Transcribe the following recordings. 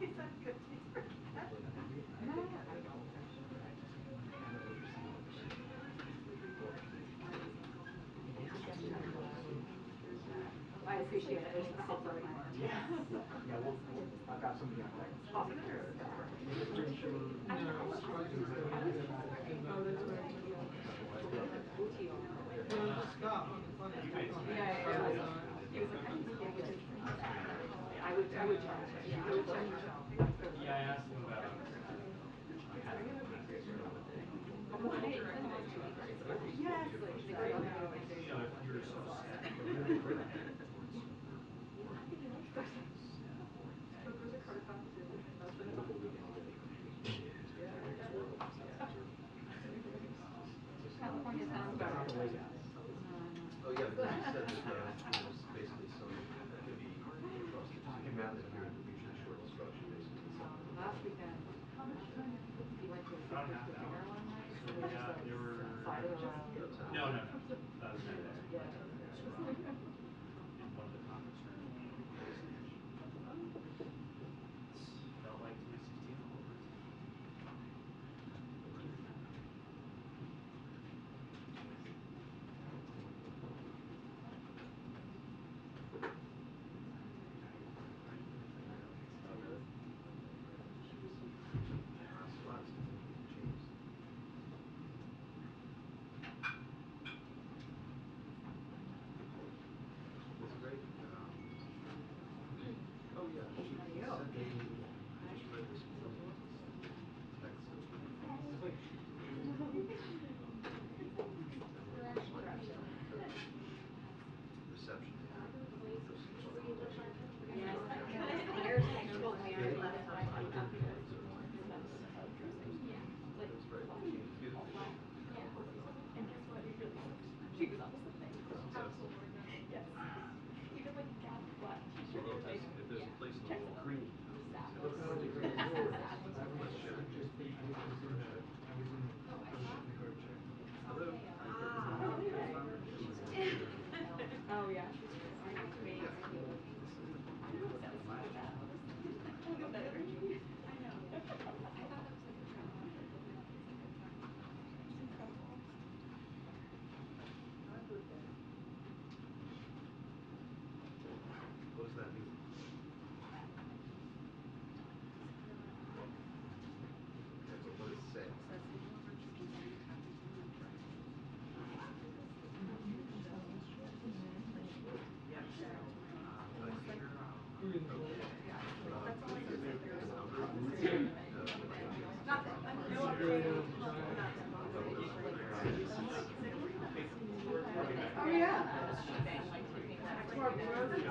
Is that good? I appreciate it. It's the help already. Yeah. Yeah, I've got somebody on deck. Awesome. Pretty sure. Oh, that's right. Stop making fun of me. Yeah. He was like, I didn't get with his I would try. Yeah, I would try. Yeah, I asked him about Yes. you know, if you're so sad. California sounds better. Oh yeah, because he said that there's basically some could be trusted. You can manage here in the mutually short instruction basically. Last weekend, he went to a I don't have bigger that. one, right? So So they yeah, just there were. sided around. No. That was Saturday. Yeah. In one of the conference rooms. Felt like 2016 all over. It's great. Oh yeah, she said they just read this morning. Text. Reception. There's actual Mary left on I didn't feel like so. It was great. Beautiful. And guess what? He really sucked. She was almost the same. Yes. Even like gap black t-shirt. Although if there's a place in the world Green. let's check. Hello. Oh yeah. What does that mean? Okay, but what does it say? Oh yeah. It's more rosy.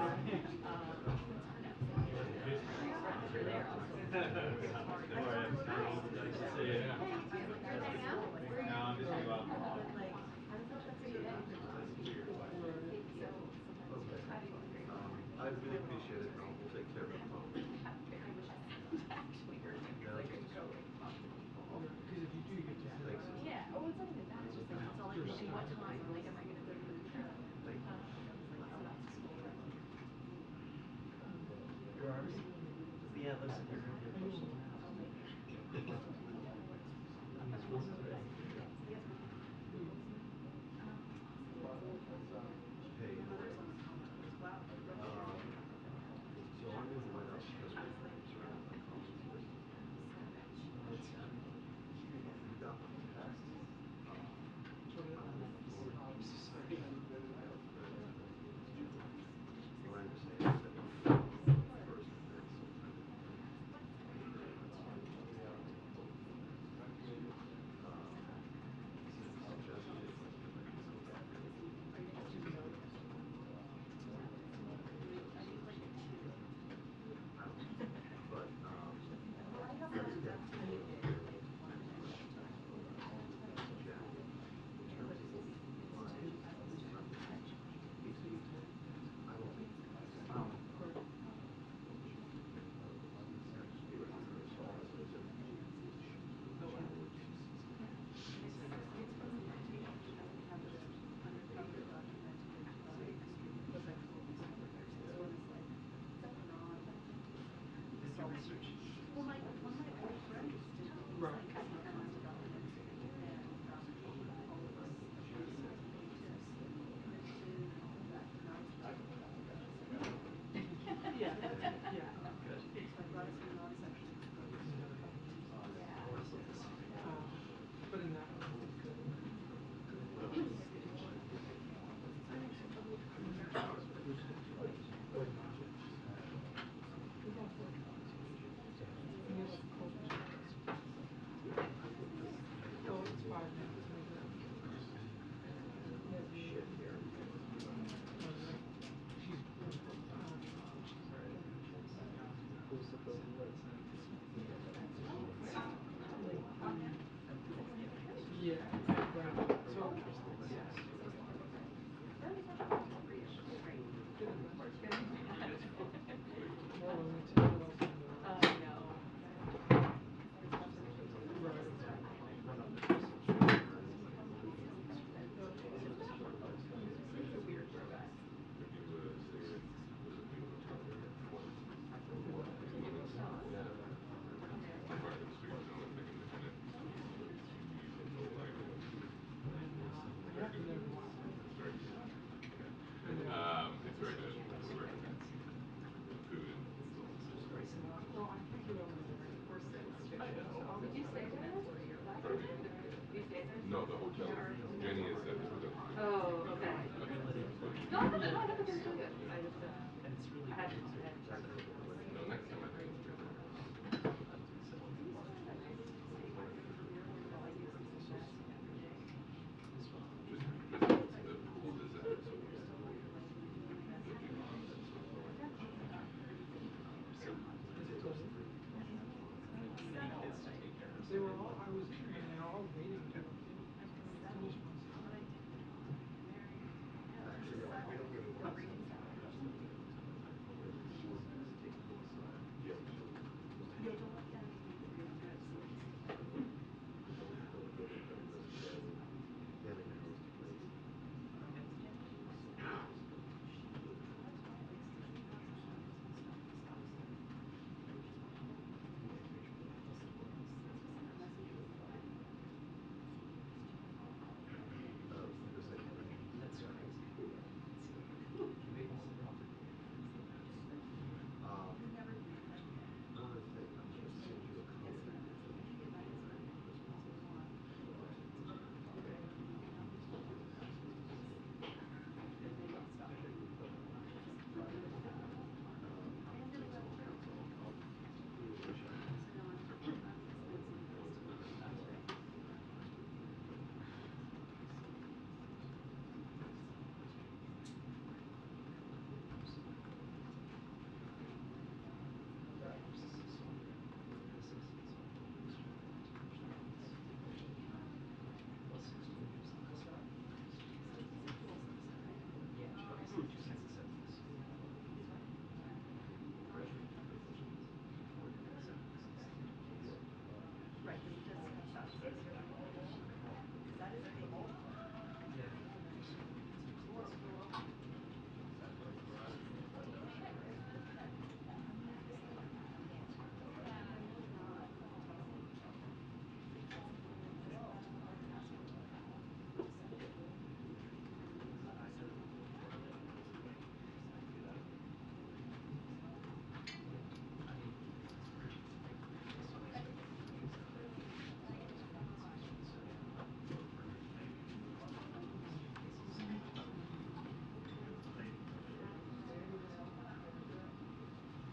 I really appreciate it. We'll take care of it. Because if you do get to Thanks. Yeah. Oh, it's not even that. It's just like it's all like, okay, what time? Like, am I gonna go to the Thank you. Your arms? Yeah, looks like you're going to push them out. Hey, so I'm in the White House because we're surrounded by colleagues. You got one. What I understand is that first and then Research.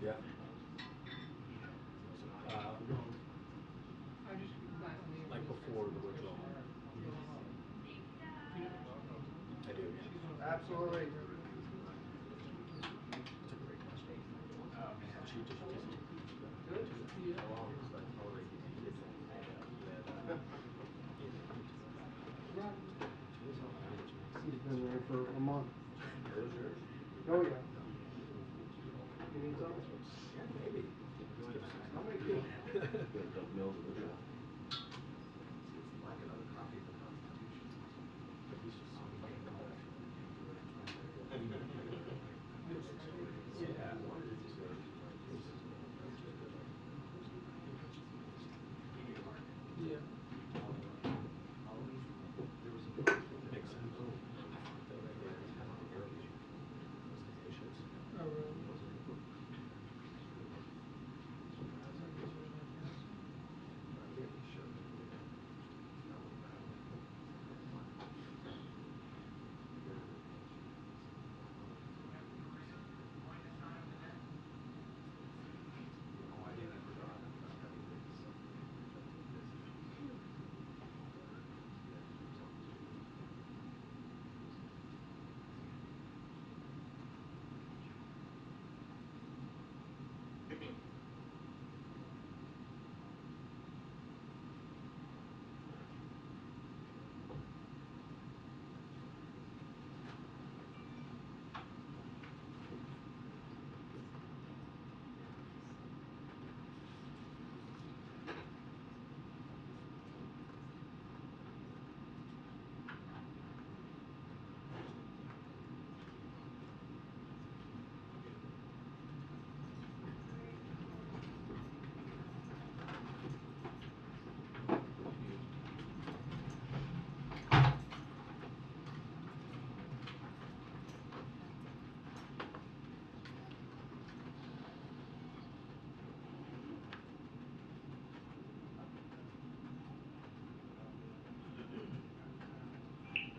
Yeah. I just back on the Like before the original. I do, yeah. Absolutely. That's a great question. Oh, man. She just Good? how long was that tolerate you that He's been there for a month. Those yours? Oh, yeah. You need some? Yeah, maybe. I'll make you one. Doug Mills original. It's like another copy of the Constitution. But he's just so Yeah. There was a makes sense. I feel like they always have the early bishops. Oh, really?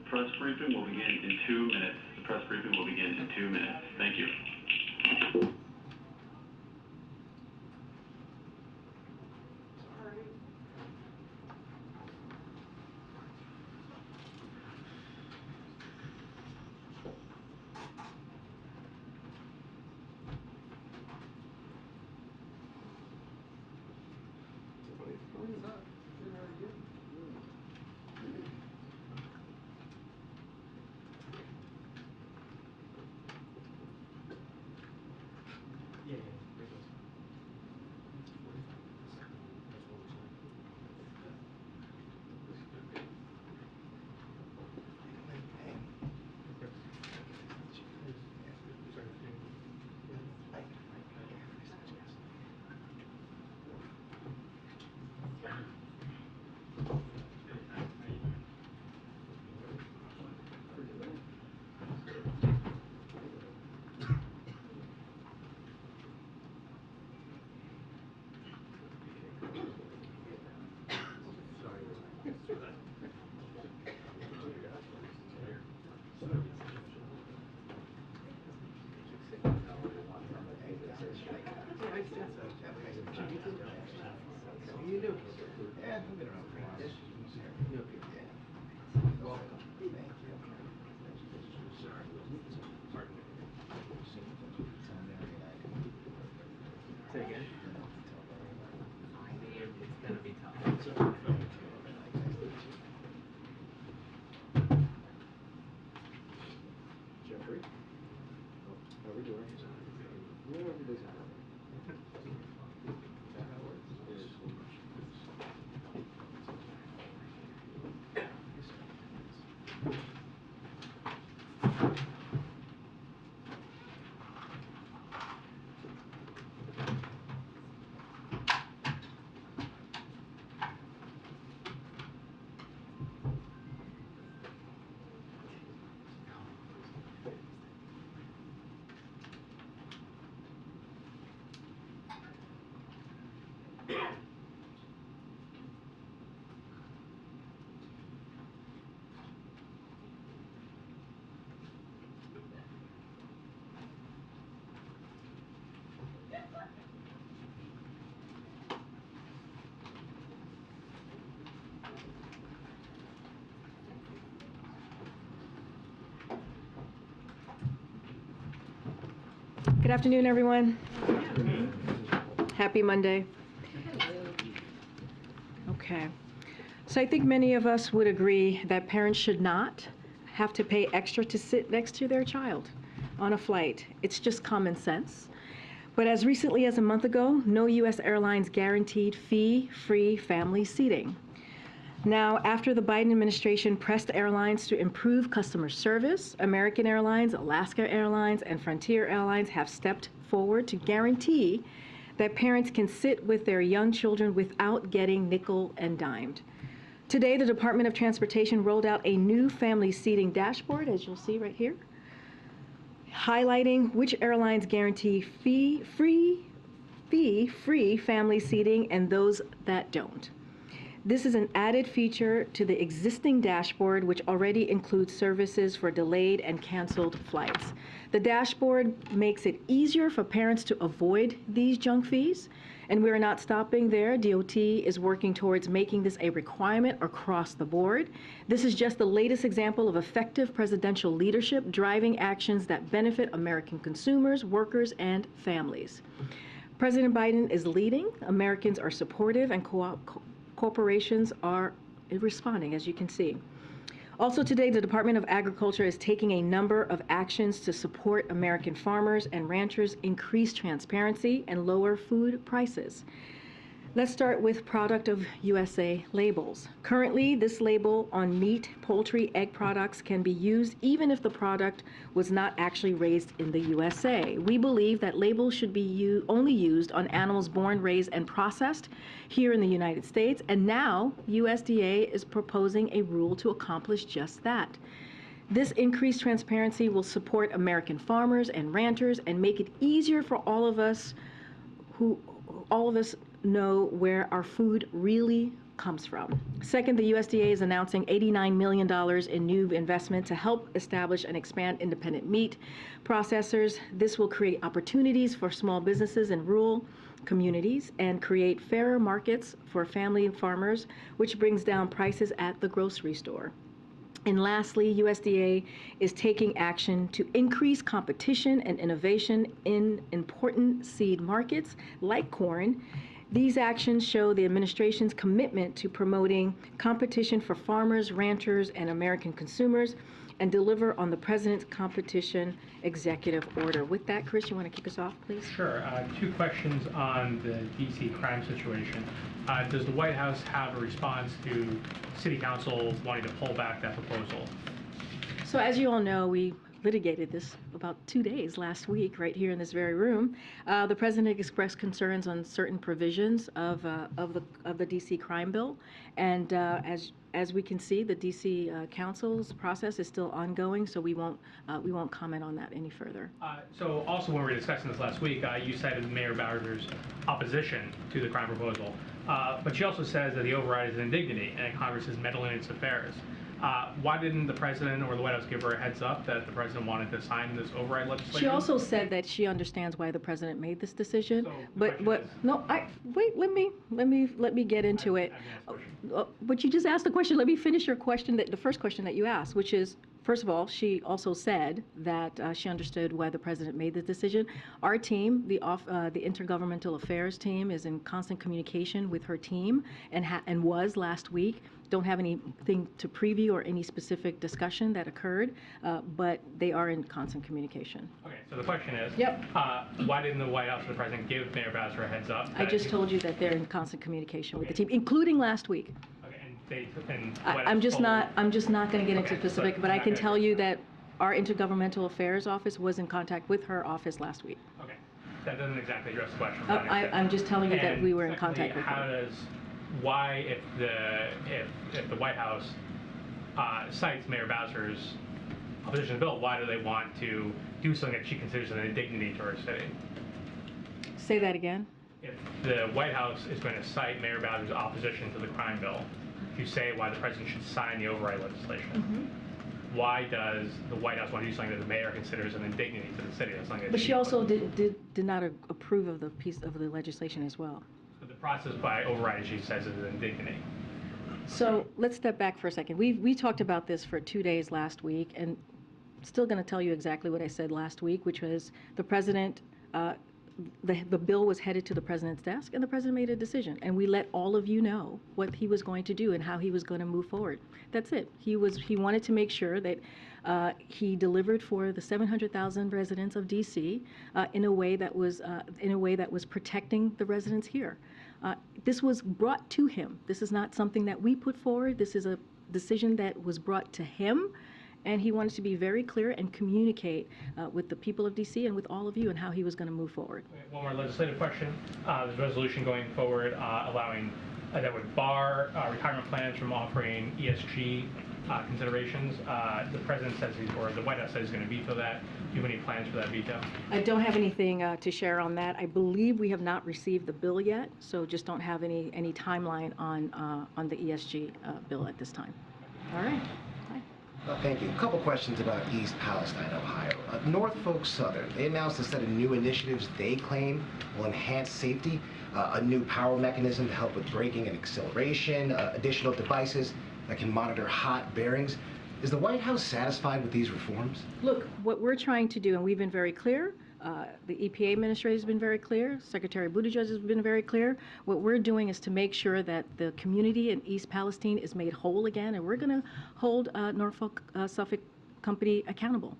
Press briefing will begin in 2 minutes. The press briefing will begin in 2 minutes. Thank you. What's up? Good, how are you? Yeah, yeah, it goes. You do. Yeah, I've been around for a while. You okay? Yeah. Welcome. Thank you. Pardon me. Say again? It's gonna be tough. Good afternoon, everyone. Happy Monday. Okay. So I think many of us would agree that parents should not have to pay extra to sit next to their child on a flight. It's just common sense. But as recently as a month ago, no U.S. airlines guaranteed fee-free family seating. Now, after the Biden administration pressed airlines to improve customer service, American Airlines, Alaska Airlines, and Frontier Airlines have stepped forward to guarantee that parents can sit with their young children without getting nickel and dimed. Today, the Department of Transportation rolled out a new family seating dashboard, as you'll see right here, highlighting which airlines guarantee fee-free family seating and those that don't. This is an added feature to the existing dashboard, which already includes services for delayed and canceled flights. The dashboard makes it easier for parents to avoid these junk fees, and we're not stopping there. DOT is working towards making this a requirement across the board. This is just the latest example of effective presidential leadership driving actions that benefit American consumers, workers, and families. President Biden is leading. Americans are supportive, and corporations are responding, as you can see. Also today, the Department of Agriculture is taking a number of actions to support American farmers and ranchers, increase transparency, and lower food prices. Let's start with Product of USA labels. Currently, this label on meat, poultry, egg products can be used even if the product was not actually raised in the USA. We believe that labels should be only used on animals born, raised, and processed here in the United States, and now USDA is proposing a rule to accomplish just that. This increased transparency will support American farmers and ranchers and make it easier for all of us know where our food really comes from. Second, the USDA is announcing $89 million in new investment to help establish and expand independent meat processors. This will create opportunities for small businesses in rural communities and create fairer markets for family farmers, which brings down prices at the grocery store. And lastly, USDA is taking action to increase competition and innovation in important seed markets like corn. These actions show the administration's commitment to promoting competition for farmers, ranchers, and American consumers, and deliver on the President's competition executive order. With that, Chris, you want to kick us off, please? Sure. Two questions on the D.C. crime situation. Does the White House have a response to City Council wanting to pull back that proposal? So as you all know, we litigated this about 2 days last week right here in this very room. The President expressed concerns on certain provisions of the D.C. crime bill, and as we can see, the D.C. Council's process is still ongoing, so we won't comment on that any further. So also when we were discussing this last week, you cited Mayor Bowser's opposition to the crime proposal, but she also says that the override is an indignity and that Congress is meddling in its affairs. Why didn't the President or the White House give her a heads up that the President wanted to sign this override legislation? She also said that she understands why the President made this decision. So but let me get into it. But you just asked the question. Let me finish your question, the first question that you asked, which is, first of all, she also said that she understood why the President made the decision. Our team, the Intergovernmental Affairs team, is in constant communication with her team and was last week. Don't have anything to preview or any specific discussion that occurred, but they are in constant communication. Okay, so the question is, Yep. Why didn't the White House or the President give Mayor Bowser a heads up? I just told you that they're in constant communication with the team, including last week. Okay, and I'm just not going to get into specific, but I can tell you that our Intergovernmental Affairs office was in contact with her office last week. Okay, that doesn't exactly address the question. I'm just telling you that we were in contact with her. Why, if the White House cites Mayor Bowser's opposition to the bill, why do they want to do something that she considers an indignity to our city? Say that again. If the White House is going to cite Mayor Bowser's opposition to the crime bill to say why the President should sign the override legislation, why does the White House want to do something that the mayor considers an indignity to the city? That's something that but she also did not approve of the piece of the legislation as well. The process by override, she says, is an indignity. So let's step back for a second. We talked about this for 2 days last week, and still going to tell you exactly what I said last week, which was the President the bill was headed to the president's desk, and the president made a decision, and we let all of you know what he was going to do and how he was going to move forward. That's it. He wanted to make sure that he delivered for the 700,000 residents of D.C. In a way that was protecting the residents here. This was brought to him. This is not something that we put forward. This is a decision that was brought to him. And he wanted to be very clear and communicate with the people of D.C. and with all of you and how he was going to move forward. One more legislative question. There's a resolution going forward allowing that would bar retirement plans from offering ESG considerations. The president says or the White House says he's going to veto that. Do you have any plans for that veto? I don't have anything to share on that. I believe we have not received the bill yet, so just don't have any timeline on the ESG bill at this time. All right. Thank you. A couple questions about East Palestine, Ohio. Norfolk Southern, they announced a set of new initiatives they claim will enhance safety, a new power mechanism to help with braking and acceleration, additional devices that can monitor hot bearings. Is the White House satisfied with these reforms? Look, what we're trying to do, and we've been very clear, the EPA administrator has been very clear, Secretary Buttigieg has been very clear. What we're doing is to make sure that the community in East Palestine is made whole again, and we're going to hold Norfolk Suffolk Company accountable.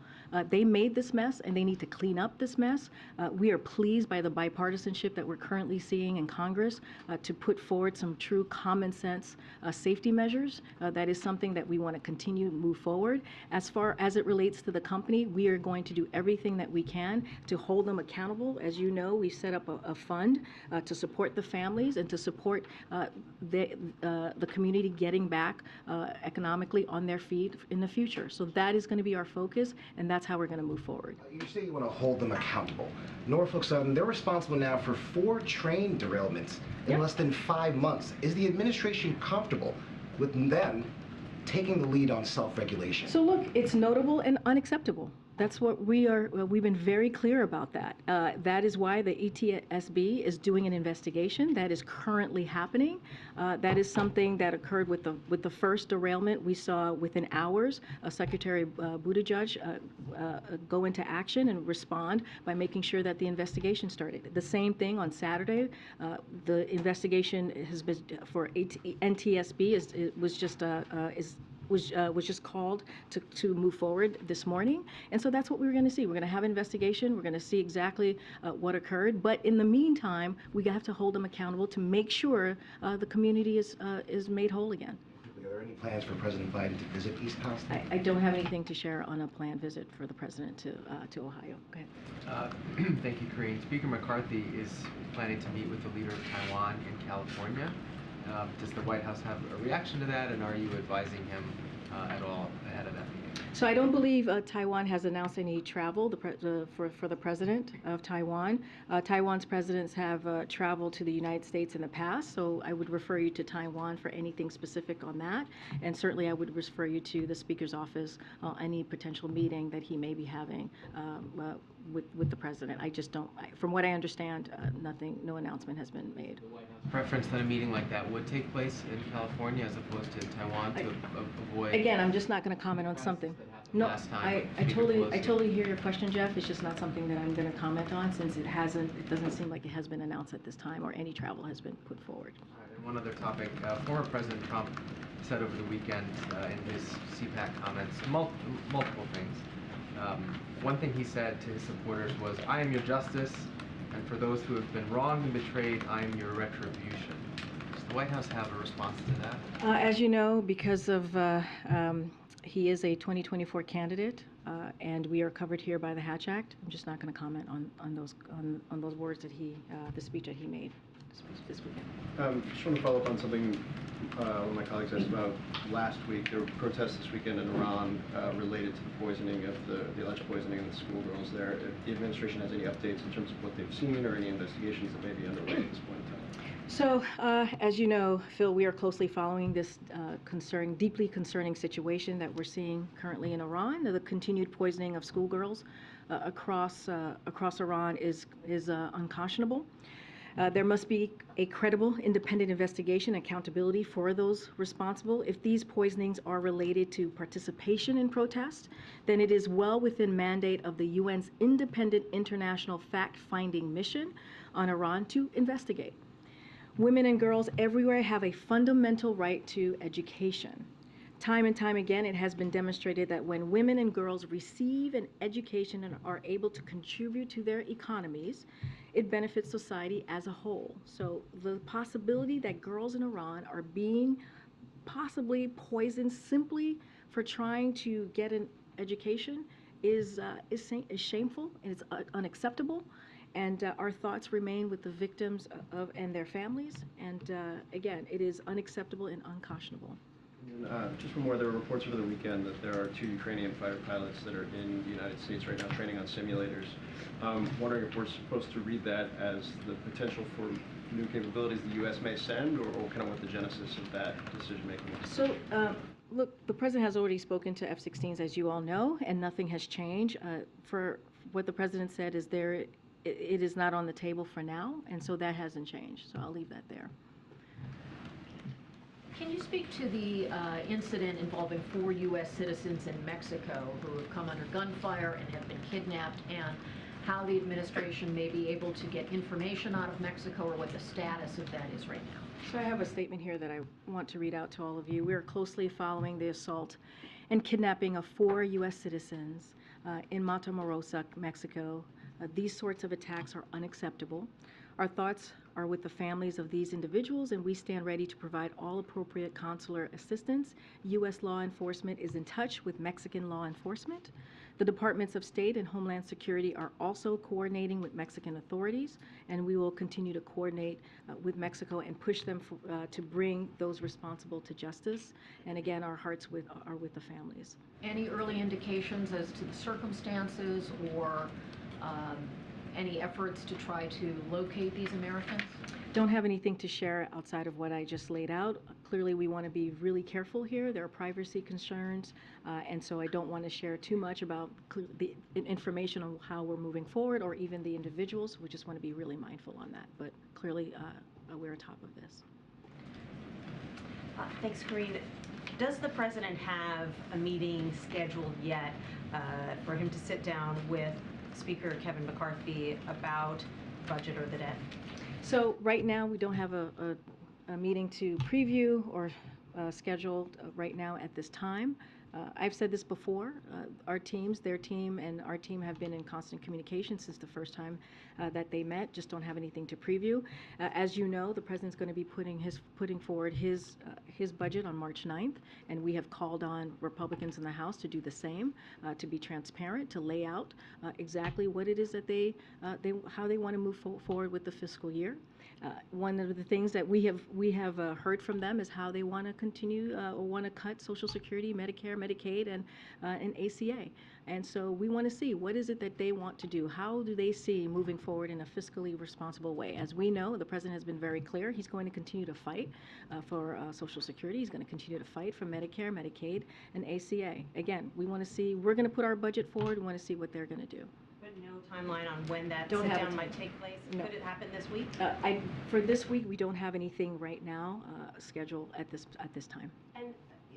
They made this mess, and they need to clean up this mess. We are pleased by the bipartisanship that we're currently seeing in Congress to put forward some true common sense safety measures. That is something that we want to continue to move forward. As far as it relates to the company, we are going to do everything that we can to hold them accountable. As you know, we set up a fund to support the families and to support the community getting back economically on their feet in the future. So that is going to be our focus, and that's how we're going to move forward. You say you want to hold them accountable. Norfolk Southern, they're responsible now for 4 train derailments in less than 5 months. Is the administration comfortable with them taking the lead on self-regulation? So look, it's notable and unacceptable. That's what we've been very clear about that. That is why the ETSB is doing an investigation that is currently happening. That is something that occurred with the first derailment. We saw within hours Secretary Buttigieg go into action and respond by making sure that the investigation started. The same thing on Saturday. The investigation has been for NTSB was just called to move forward this morning. And so that's what we're going to see. We're going to have an investigation. We're going to see exactly what occurred. But in the meantime, we have to hold them accountable to make sure the community is made whole again. Are there any plans for President Biden to visit East Palestine? I don't have anything to share on a planned visit for the president to Ohio. Go ahead. Thank you, Corinne. Speaker McCarthy is planning to meet with the leader of Taiwan in California. Does the White House have a reaction to that, and are you advising him at all ahead of that meeting? So I don't believe Taiwan has announced any travel for the president of Taiwan. Taiwan's presidents have traveled to the United States in the past, so I would refer you to Taiwan for anything specific on that. And certainly I would refer you to the Speaker's office any potential meeting that he may be having with the president. I just don't, from what I understand, no announcement has been made. Preference that a meeting like that would take place in California as opposed to Taiwan to avoid... Again, I'm just not going to comment on something. No, I totally hear your question, Jeff. It's just not something that I'm going to comment on since it doesn't seem like it has been announced at this time or any travel has been put forward. All right, and one other topic. Former President Trump said over the weekend in his CPAC comments multiple things. One thing he said to his supporters was, "I am your justice, and for those who have been wronged and betrayed, I am your retribution." Does the White House have a response to that? As you know, because of he is a 2024 candidate, and we are covered here by the Hatch Act. I'm just not going to comment on those words that the speech that he made this weekend. Just want to follow up on something one of my colleagues asked about last week. There were protests this weekend in Iran related to the poisoning of the alleged poisoning of the schoolgirls there. If the administration has any updates in terms of what they've seen or any investigations that may be underway at this point in time. So, as you know, Phil, we are closely following this deeply concerning situation that we're seeing currently in Iran. The continued poisoning of schoolgirls across Iran is unconscionable. There must be a credible, independent investigation, accountability for those responsible. If these poisonings are related to participation in protest, then it is well within mandate of the UN's independent international fact-finding mission on Iran to investigate. Women and girls everywhere have a fundamental right to education. Time and time again, it has been demonstrated that when women and girls receive an education and are able to contribute to their economies, it benefits society as a whole. So the possibility that girls in Iran are being possibly poisoned simply for trying to get an education is shameful and it's unacceptable. And our thoughts remain with the victims and their families. And again, it is unacceptable and unconscionable. And, just one more, there were reports over the weekend that there are 2 Ukrainian fighter pilots that are in the United States right now training on simulators. Wondering if we're supposed to read that as the potential for new capabilities the U.S. may send, or kind of what the genesis of that decision-making is? So, look, the president has already spoken to F-16s, as you all know, and nothing has changed. For what the president said is it is not on the table for now, and so that hasn't changed. So I'll leave that there. Can you speak to the incident involving 4 U.S. citizens in Mexico who have come under gunfire and have been kidnapped, and how the administration may be able to get information out of Mexico, or what the status of that is right now? So I have a statement here that I want to read out to all of you. We are closely following the assault and kidnapping of 4 U.S. citizens in Matamoros, Mexico. These sorts of attacks are unacceptable. Our thoughts are with the families of these individuals, and we stand ready to provide all appropriate consular assistance. U.S. law enforcement is in touch with Mexican law enforcement. The Departments of State and Homeland Security are also coordinating with Mexican authorities, and we will continue to coordinate with Mexico and push them to bring those responsible to justice. And again, our hearts are with the families. Any early indications as to the circumstances, or any efforts to try to locate these Americans? Don't have anything to share outside of what I just laid out. Clearly, we want to be really careful here. There are privacy concerns, and so I don't want to share too much about the information on how we're moving forward, or even the individuals. We just want to be really mindful on that. But clearly, we're on top of this. Thanks, Corinne. Does the president have a meeting scheduled yet for him to sit down with Speaker Kevin McCarthy about budget or the debt? So right now, we don't have a meeting to preview or scheduled right now at this time. I've said this before, our teams, their team, and our team have been in constant communication since the first time that they met, just don't have anything to preview. As you know, the president's going to be putting forward his budget on March 9th, and we have called on Republicans in the House to do the same, to be transparent, to lay out exactly what it is that how they want to move forward with the fiscal year. One of the things that we have heard from them is how they want to continue or want to cut Social Security, Medicare, Medicaid, and ACA. And so we want to see what is it that they want to do. How do they see moving forward in a fiscally responsible way? As we know, the president has been very clear. He's going to continue to fight for Social Security. He's going to continue to fight for Medicare, Medicaid, and ACA. Again, we want to see. We're going to put our budget forward. We want to see what they're going to do. But no timeline on when that Don't sit-down might take place? No. Could it happen this week? For this week, we don't have anything right now scheduled at this time. And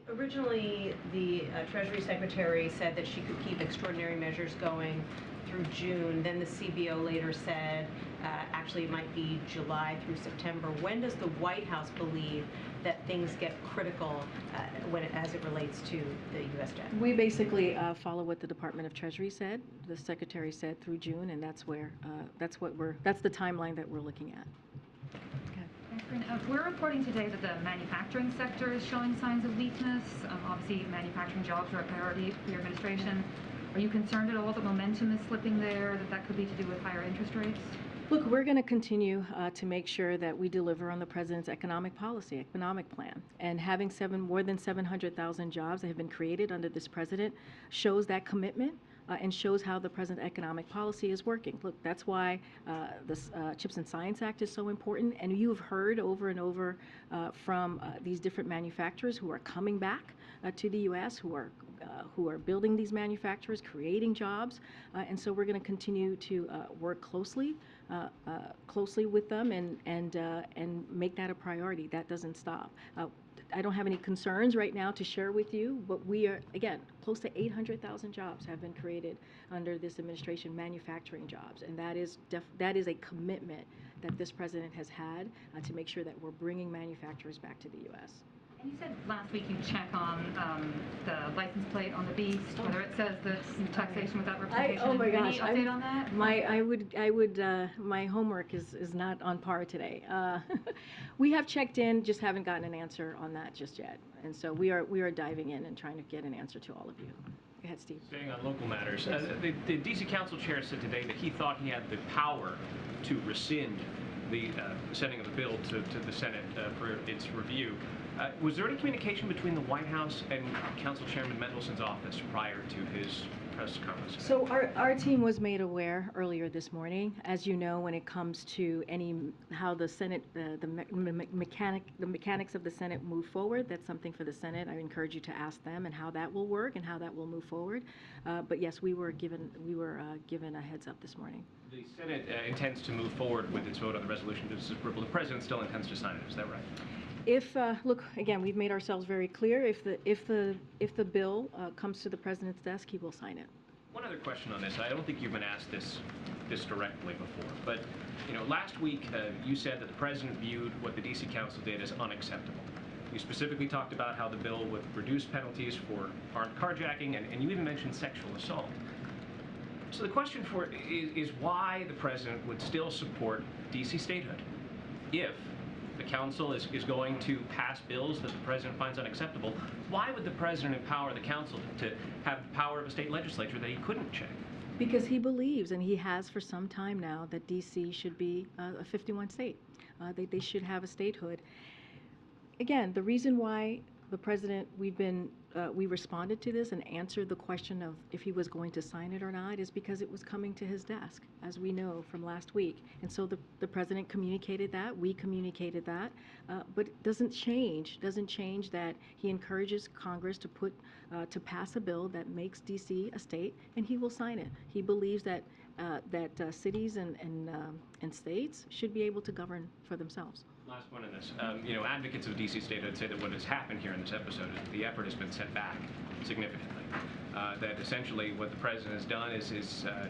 originally, the Treasury Secretary said that she could keep extraordinary measures going through June. Then the CBO later said actually it might be July through September. When does the White House believe that things get critical as it relates to the U.S. debt? We basically follow what the Department of Treasury said. The Secretary said through June, and that's the timeline that we're looking at. We're reporting today that the manufacturing sector is showing signs of weakness. Obviously, manufacturing jobs are a priority for your administration. Are you concerned at all that momentum is slipping there, that could be to do with higher interest rates? Look, we're going to continue to make sure that we deliver on the president's economic policy, economic plan. And having more than 700,000 jobs that have been created under this president shows that commitment. And shows how the present economic policy is working. Look, that's why this Chips and Science Act is so important. And you've heard over and over from these different manufacturers who are coming back to the U.S., who are who are building these manufacturers, creating jobs, and so we're going to continue to work closely with them and make that a priority. That doesn't stop. I don't have any concerns right now to share with you, but we are, again, close to 800,000 jobs have been created under this administration, manufacturing jobs, and that is a commitment that this president has had to make sure that we're bringing manufacturers back to the U.S. And you said last week you check on the license plate on the Beast, whether it says that taxation without representation. Oh my gosh! Any update on that? My homework is not on par today. We have checked in, just haven't gotten an answer on that just yet, and so we are diving in and trying to get an answer to all of you. Go ahead, Steve. Staying on local matters, the D.C. Council chair said today that he thought he had the power to rescind the sending of the bill to the Senate for its review. Was there any communication between the White House and Council Chairman Mendelson's office prior to his press conference today? So our team was made aware earlier this morning. As you know, when it comes to how the Senate, the mechanics of the Senate move forward, that's something for the Senate. I encourage you to ask them and how that will work and how that will move forward. But yes, we were given a heads up this morning. The Senate intends to move forward with its vote on the resolution to disapproval. The president still intends to sign it. Is that right? If look again, we've made ourselves very clear. If the bill comes to the president's desk, he will sign it. One other question on this. I don't think you've been asked this directly before, but last week you said that the president viewed what the D.C. Council did as unacceptable. You specifically talked about how the bill would reduce penalties for armed carjacking, and you even mentioned sexual assault. So the question is why the president would still support D.C. statehood if the council is going to pass bills that the president finds unacceptable. Why would the president empower the council to have the power of a state legislature that he couldn't check? Because he believes, and he has for some time now, that D.C. should be a 51 state. They should have a statehood. Again, the reason why the president, we responded to this and answered the question of if he was going to sign it or not is because it was coming to his desk, as we know from last week. And so the president communicated that, we communicated that, but it doesn't change that he encourages Congress to pass a bill that makes D.C. a state, and he will sign it. He believes that cities and states should be able to govern for themselves. Last one in this. Advocates of D.C. statehood say that what has happened here in this episode is that the effort has been set back significantly. That essentially what the president has done is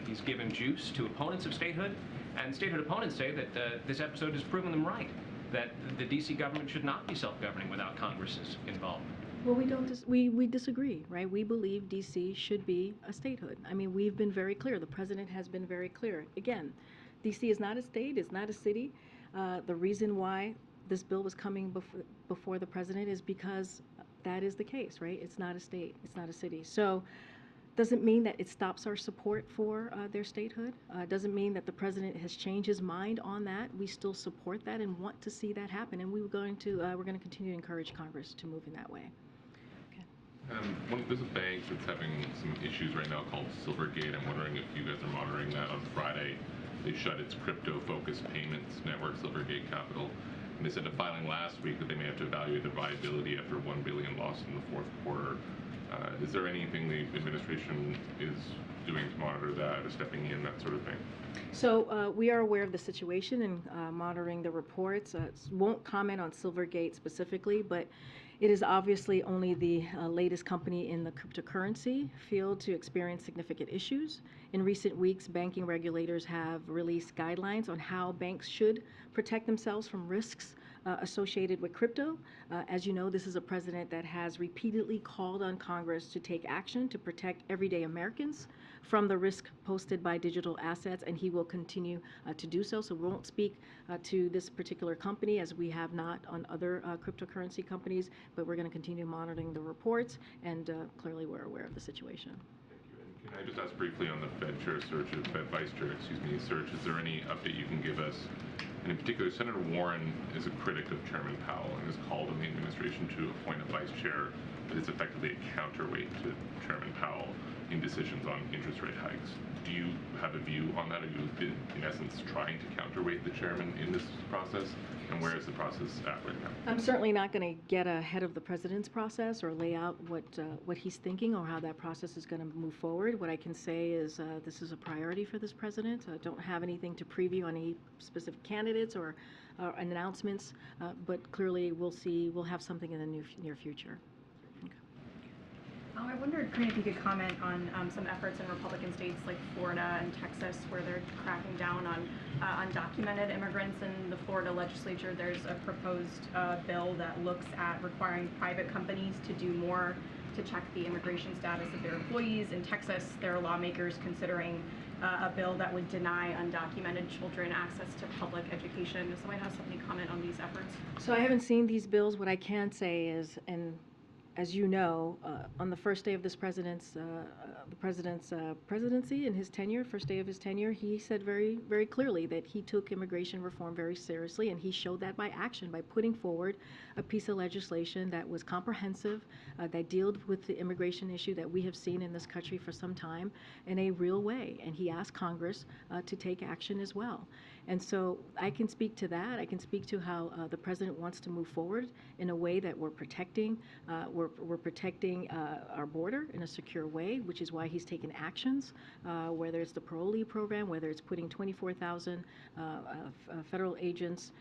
he's given juice to opponents of statehood, and statehood opponents say that this episode has proven them right, that the D.C. government should not be self-governing without Congress's involvement. Well, we disagree, right? We believe D.C. should be a statehood. I mean, we've been very clear. The president has been very clear. Again, D.C. is not a state, it's not a city. The reason why this bill was coming before the president is because that is the case, right? It's not a state, it's not a city. So doesn't mean that it stops our support for their statehood. Doesn't mean that the president has changed his mind on that. We still support that and want to see that happen. And we're going to continue to encourage Congress to move in that way. There's a bank that's having some issues right now called Silvergate. I'm wondering if you guys are monitoring that. On Friday, they shut its crypto-focused payments network, Silvergate Capital. And they said in a filing last week that they may have to evaluate their viability after $1 billion loss in the fourth quarter. Is there anything the administration is doing to monitor that, or stepping in, that sort of thing? So we are aware of the situation and monitoring the reports. Won't comment on Silvergate specifically, but it is obviously only the latest company in the cryptocurrency field to experience significant issues. In recent weeks, banking regulators have released guidelines on how banks should protect themselves from risks associated with crypto. As you know, this is a president that has repeatedly called on Congress to take action to protect everyday Americans from the risk posted by digital assets, and he will continue to do so. So we won't speak to this particular company, as we have not on other cryptocurrency companies, but we're going to continue monitoring the reports, and clearly we're aware of the situation. Thank you. And can I just ask briefly on the Fed chair search, Fed vice chair, search, is there any update you can give us? And in particular, Senator Warren is a critic of Chairman Powell and has called on the administration to appoint a vice chair that is effectively a counterweight to Chairman Powell in decisions on interest rate hikes. Do you have a view on that? Are you, in essence, trying to counterweight the chairman in this process? And where is the process at right now? I'm certainly not going to get ahead of the president's process or lay out what he's thinking or how that process is going to move forward. What I can say is this is a priority for this president. I don't have anything to preview on any specific candidates or announcements, but clearly we'll have something in the near future. I wondered, Karina, if you could comment on some efforts in Republican states like Florida and Texas where they're cracking down on undocumented immigrants. In the Florida legislature, there's a proposed bill that looks at requiring private companies to do more to check the immigration status of their employees. In Texas, there are lawmakers considering a bill that would deny undocumented children access to public education. Does the White House have any comment on these efforts? So I haven't seen these bills. What I can say is, and as you know, on the first day of this president's presidency in his tenure, first day of his tenure, he said very, very clearly that he took immigration reform very seriously, and he showed that by action, by putting forward a piece of legislation that was comprehensive, that dealt with the immigration issue that we have seen in this country for some time in a real way. And he asked Congress to take action as well. And so I can speak to that. I can speak to how the president wants to move forward in a way that we're protecting our border in a secure way, which is why he's taken actions, whether it's the parolee program, whether it's putting 24,000 federal agents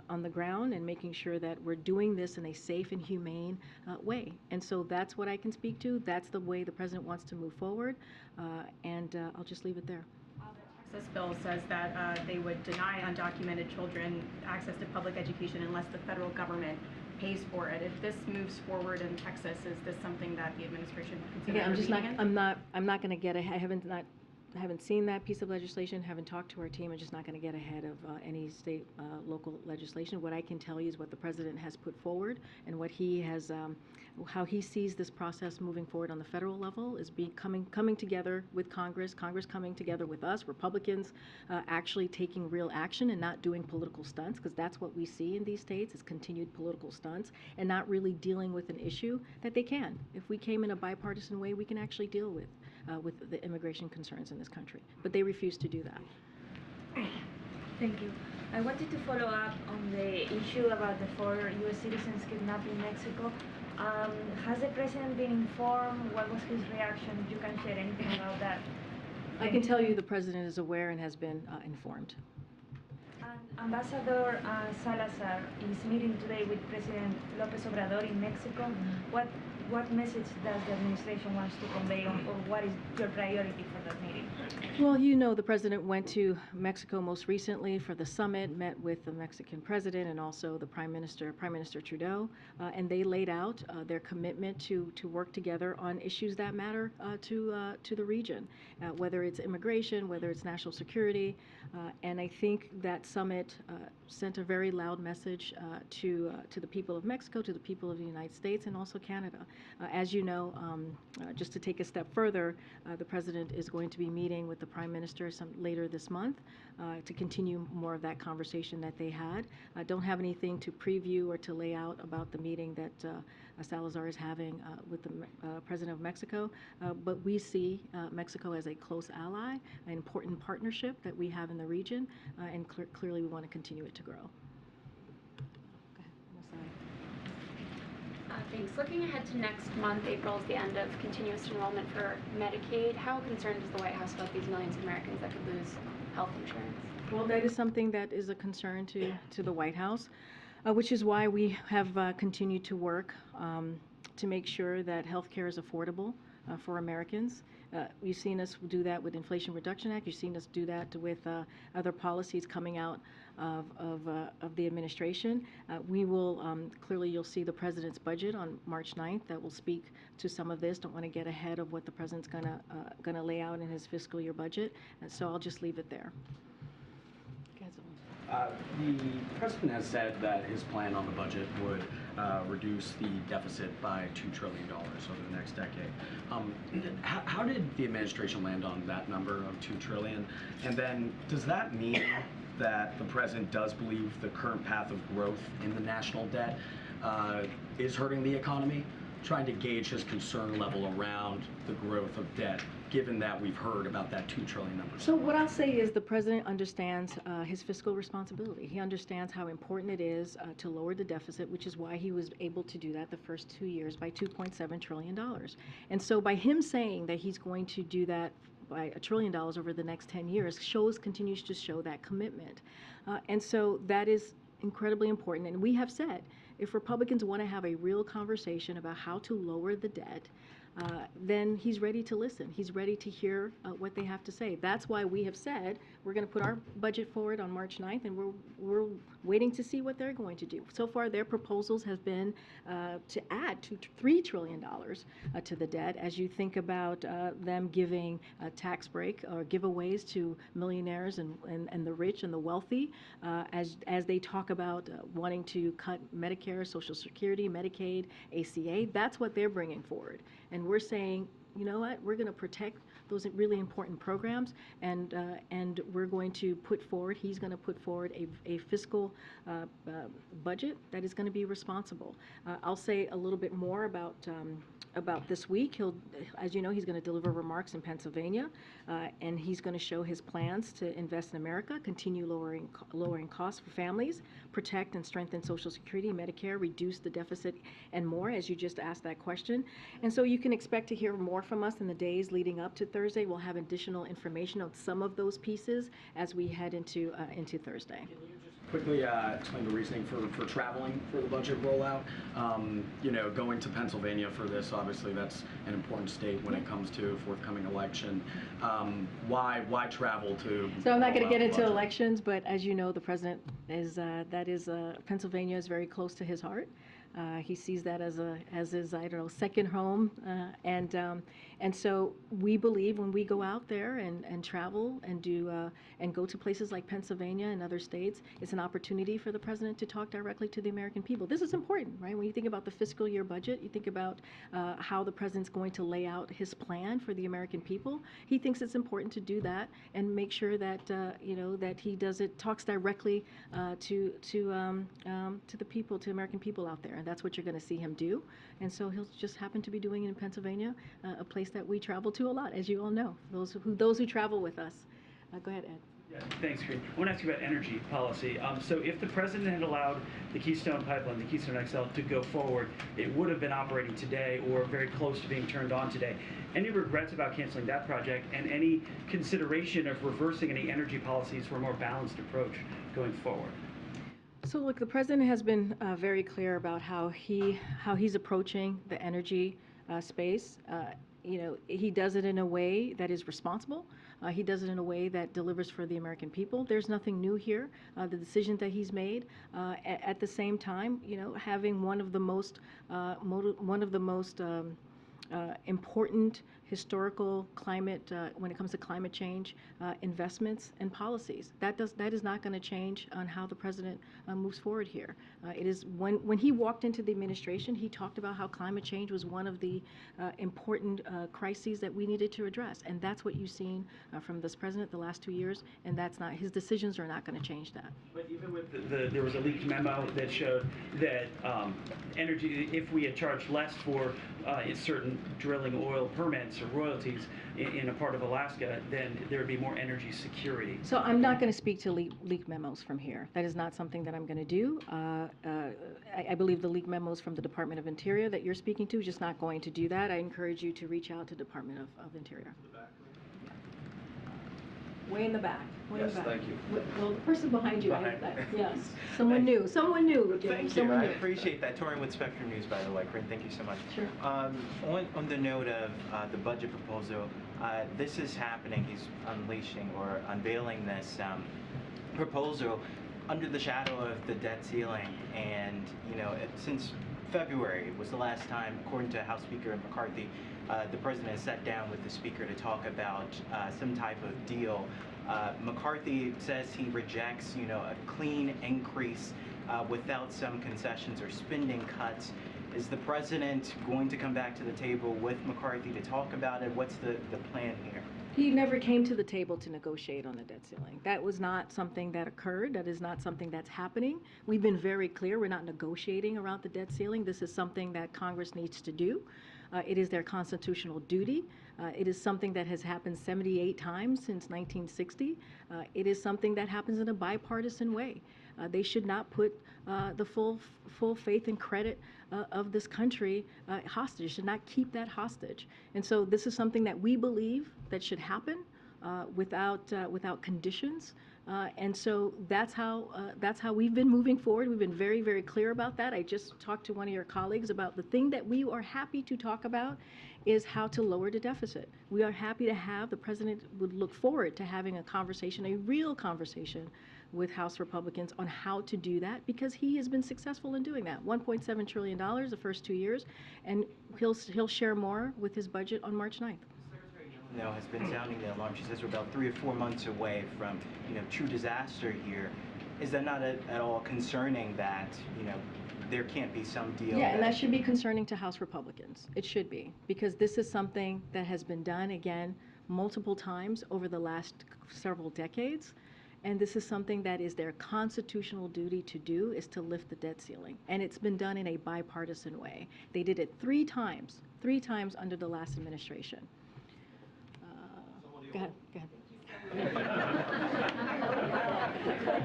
on the ground and making sure that we're doing this in a safe and humane way. And so that's what I can speak to. That's the way the president wants to move forward, and I'll just leave it there. Texas bill says that they would deny undocumented children access to public education unless the federal government pays for it. If this moves forward in Texas, is this something that the administration would consider? Again, I'm not going to get ahead. I haven't seen that piece of legislation, haven't talked to our team. I'm just not going to get ahead of any state, local legislation. What I can tell you is what the president has put forward and what he has, how he sees this process moving forward on the federal level is coming together with Congress coming together with us, Republicans actually taking real action and not doing political stunts, because that's what we see in these states is continued political stunts and not really dealing with an issue that they can. If we came in a bipartisan way, we can actually deal with the immigration concerns in this country. But they refuse to do that. Thank you. I wanted to follow up on the issue about the 4 U.S. citizens kidnapped in Mexico. Has the president been informed? What was his reaction? If you can share anything about that. I can tell you the president is aware and has been informed. Ambassador Salazar is meeting today with President López Obrador in Mexico. What message does the administration want to convey, or what is your priority for that meeting? Well, you know, the president went to Mexico most recently for the summit, met with the Mexican president and also the Prime Minister Trudeau, and they laid out their commitment to work together on issues that matter to the region, whether it's immigration, whether it's national security, and I think that summit sent a very loud message to the people of Mexico, to the people of the United States, and also Canada. As you know, just to take a step further, the president is going to be meeting with the Prime Minister later this month to continue more of that conversation that they had. I don't have anything to preview or to lay out about the meeting that Salazar is having with the President of Mexico, but we see Mexico as a close ally, an important partnership that we have in the region, and clearly we want to continue it to grow. Thanks. Looking ahead to next month, April is the end of continuous enrollment for Medicaid. How concerned is the White House about these millions of Americans that could lose health insurance? Well, that is something that is a concern to the White House, which is why we have continued to work to make sure that health care is affordable for Americans. You've seen us do that with Inflation Reduction Act. You've seen us do that with other policies coming out of the administration. We will, clearly you'll see the president's budget on March 9th that will speak to some of this. Don't want to get ahead of what the president's gonna lay out in his fiscal year budget, and so I'll just leave it there. The president has said that his plan on the budget would reduce the deficit by $2 trillion over the next decade. How did the administration land on that number of $2 trillion? And then does that mean that the president does believe the current path of growth in the national debt is hurting the economy? trying to gauge his concern level around the growth of debt, given that we've heard about that $2 trillion number. So what I'll say is the president understands his fiscal responsibility. He understands how important it is to lower the deficit, which is why he was able to do that the first 2 years by $2.7 trillion. And so by him saying that he's going to do that by $1 trillion over the next 10 years continues to show that commitment. And so that is incredibly important. And we have said, if Republicans want to have a real conversation about how to lower the debt, then he's ready to listen. He's ready to hear what they have to say. That's why we have said we're going to put our budget forward on March 9th, and we're waiting to see what they're going to do. So far, their proposals have been to add $3 trillion to the debt. As you think about them giving a tax break or giveaways to millionaires and the rich and the wealthy, as they talk about wanting to cut Medicare, Social Security, Medicaid, ACA, that's what they're bringing forward. And we're saying, you know what, we're going to protect those really important programs, and we're going to put forward, he's going to put forward a fiscal budget that is going to be responsible. I'll say a little bit more about this week. As you know, he's going to deliver remarks in Pennsylvania, and he's going to show his plans to invest in America, continue lowering costs for families, protect and strengthen Social Security, Medicare, reduce the deficit, and more, as you just asked that question. And so you can expect to hear more from us in the days leading up to Thursday. We'll have additional information on some of those pieces as we head into Thursday. Quickly explain the reasoning for traveling for the budget rollout. You know, going to Pennsylvania for this, obviously that's an important state when it comes to a forthcoming election. Why travel to? So I'm not going to get into budget? elections, but as you know, the president is Pennsylvania is very close to his heart. He sees that as his, I don't know, second home, and so we believe when we go out there and travel and do and go to places like Pennsylvania and other states, it's an opportunity for the president to talk directly to the American people. This is important, right? When you think about the fiscal year budget, you think about how the president's going to lay out his plan for the American people. He thinks it's important to do that and make sure that you know, that he talks directly to the people, to American people out there. That's what you're going to see him do. And so he'll just happen to be doing it in Pennsylvania, a place that we travel to a lot, as you all know, those who travel with us. Go ahead, Ed. Yeah, thanks, Corinne. I want to ask you about energy policy. So if the president had allowed the Keystone Pipeline, the Keystone XL, to go forward, it would have been operating today or very close to being turned on today. Any regrets about canceling that project, and any consideration of reversing any energy policies for a more balanced approach going forward? So look, the president has been very clear about how he's approaching the energy space. You know, he does it in a way that is responsible. He does it in a way that delivers for the American people. There's nothing new here. The decision that he's made, at the same time, you know, having one of the most important historical climate, when it comes to climate change, investments and policies. That is not going to change on how the president moves forward here. It is when he walked into the administration, he talked about how climate change was one of the important crises that we needed to address, and that's what you've seen from this president the last 2 years. And that's not, his decisions are not going to change that. But even with there was a leaked memo that showed that energy, if we had charged less for certain drilling oil permits or royalties in a part of Alaska, then there would be more energy security. So I'm not going to speak to leaked memos from here. That is not something that I'm going to do. I believe the leaked memos from the Department of Interior that you're speaking to is just not going to do that. I encourage you to reach out to Department of Interior. Way in the back. Way in the back. Thank you. Well, the person behind you. Yes. Thank you. Someone new. Thank you. I appreciate that. Torian with Spectrum News, by the way. Corinne, thank you so much. Sure. On the note of the budget proposal, this is happening. He's unleashing or unveiling this proposal under the shadow of the debt ceiling. And, you know, since February was the last time, according to House Speaker McCarthy, the president has sat down with the speaker to talk about some type of deal. McCarthy says he rejects, you know, a clean increase without some concessions or spending cuts. Is the president going to come back to the table with McCarthy to talk about it? What's the plan here? He never came to the table to negotiate on the debt ceiling. That was not something that occurred. That is not something that's happening. We've been very clear, we're not negotiating around the debt ceiling. This is something that Congress needs to do. It is their constitutional duty. It is something that has happened 78 times since 1960. It is something that happens in a bipartisan way. They should not put the full faith and credit of this country hostage, should not keep that hostage. And so this is something that we believe that should happen without conditions. And so that's how we've been moving forward. We've been very, very clear about that. I just talked to one of your colleagues about the thing that we are happy to talk about is how to lower the deficit. We are happy to have, the president would look forward to having a conversation, a real conversation with House Republicans on how to do that, because he has been successful in doing that. $1.7 trillion the first 2 years, and he'll share more with his budget on March 9th. Has been sounding the alarm. She says we're about 3 or 4 months away from, true disaster here. Is that not at all concerning that, there can't be some deal? Yeah, and that should be concerning to House Republicans. It should be, because this is something that has been done, again, multiple times over the last several decades. And this is something that is their constitutional duty to do, is to lift the debt ceiling. And it's been done in a bipartisan way. They did it 3 times under the last administration. Go ahead.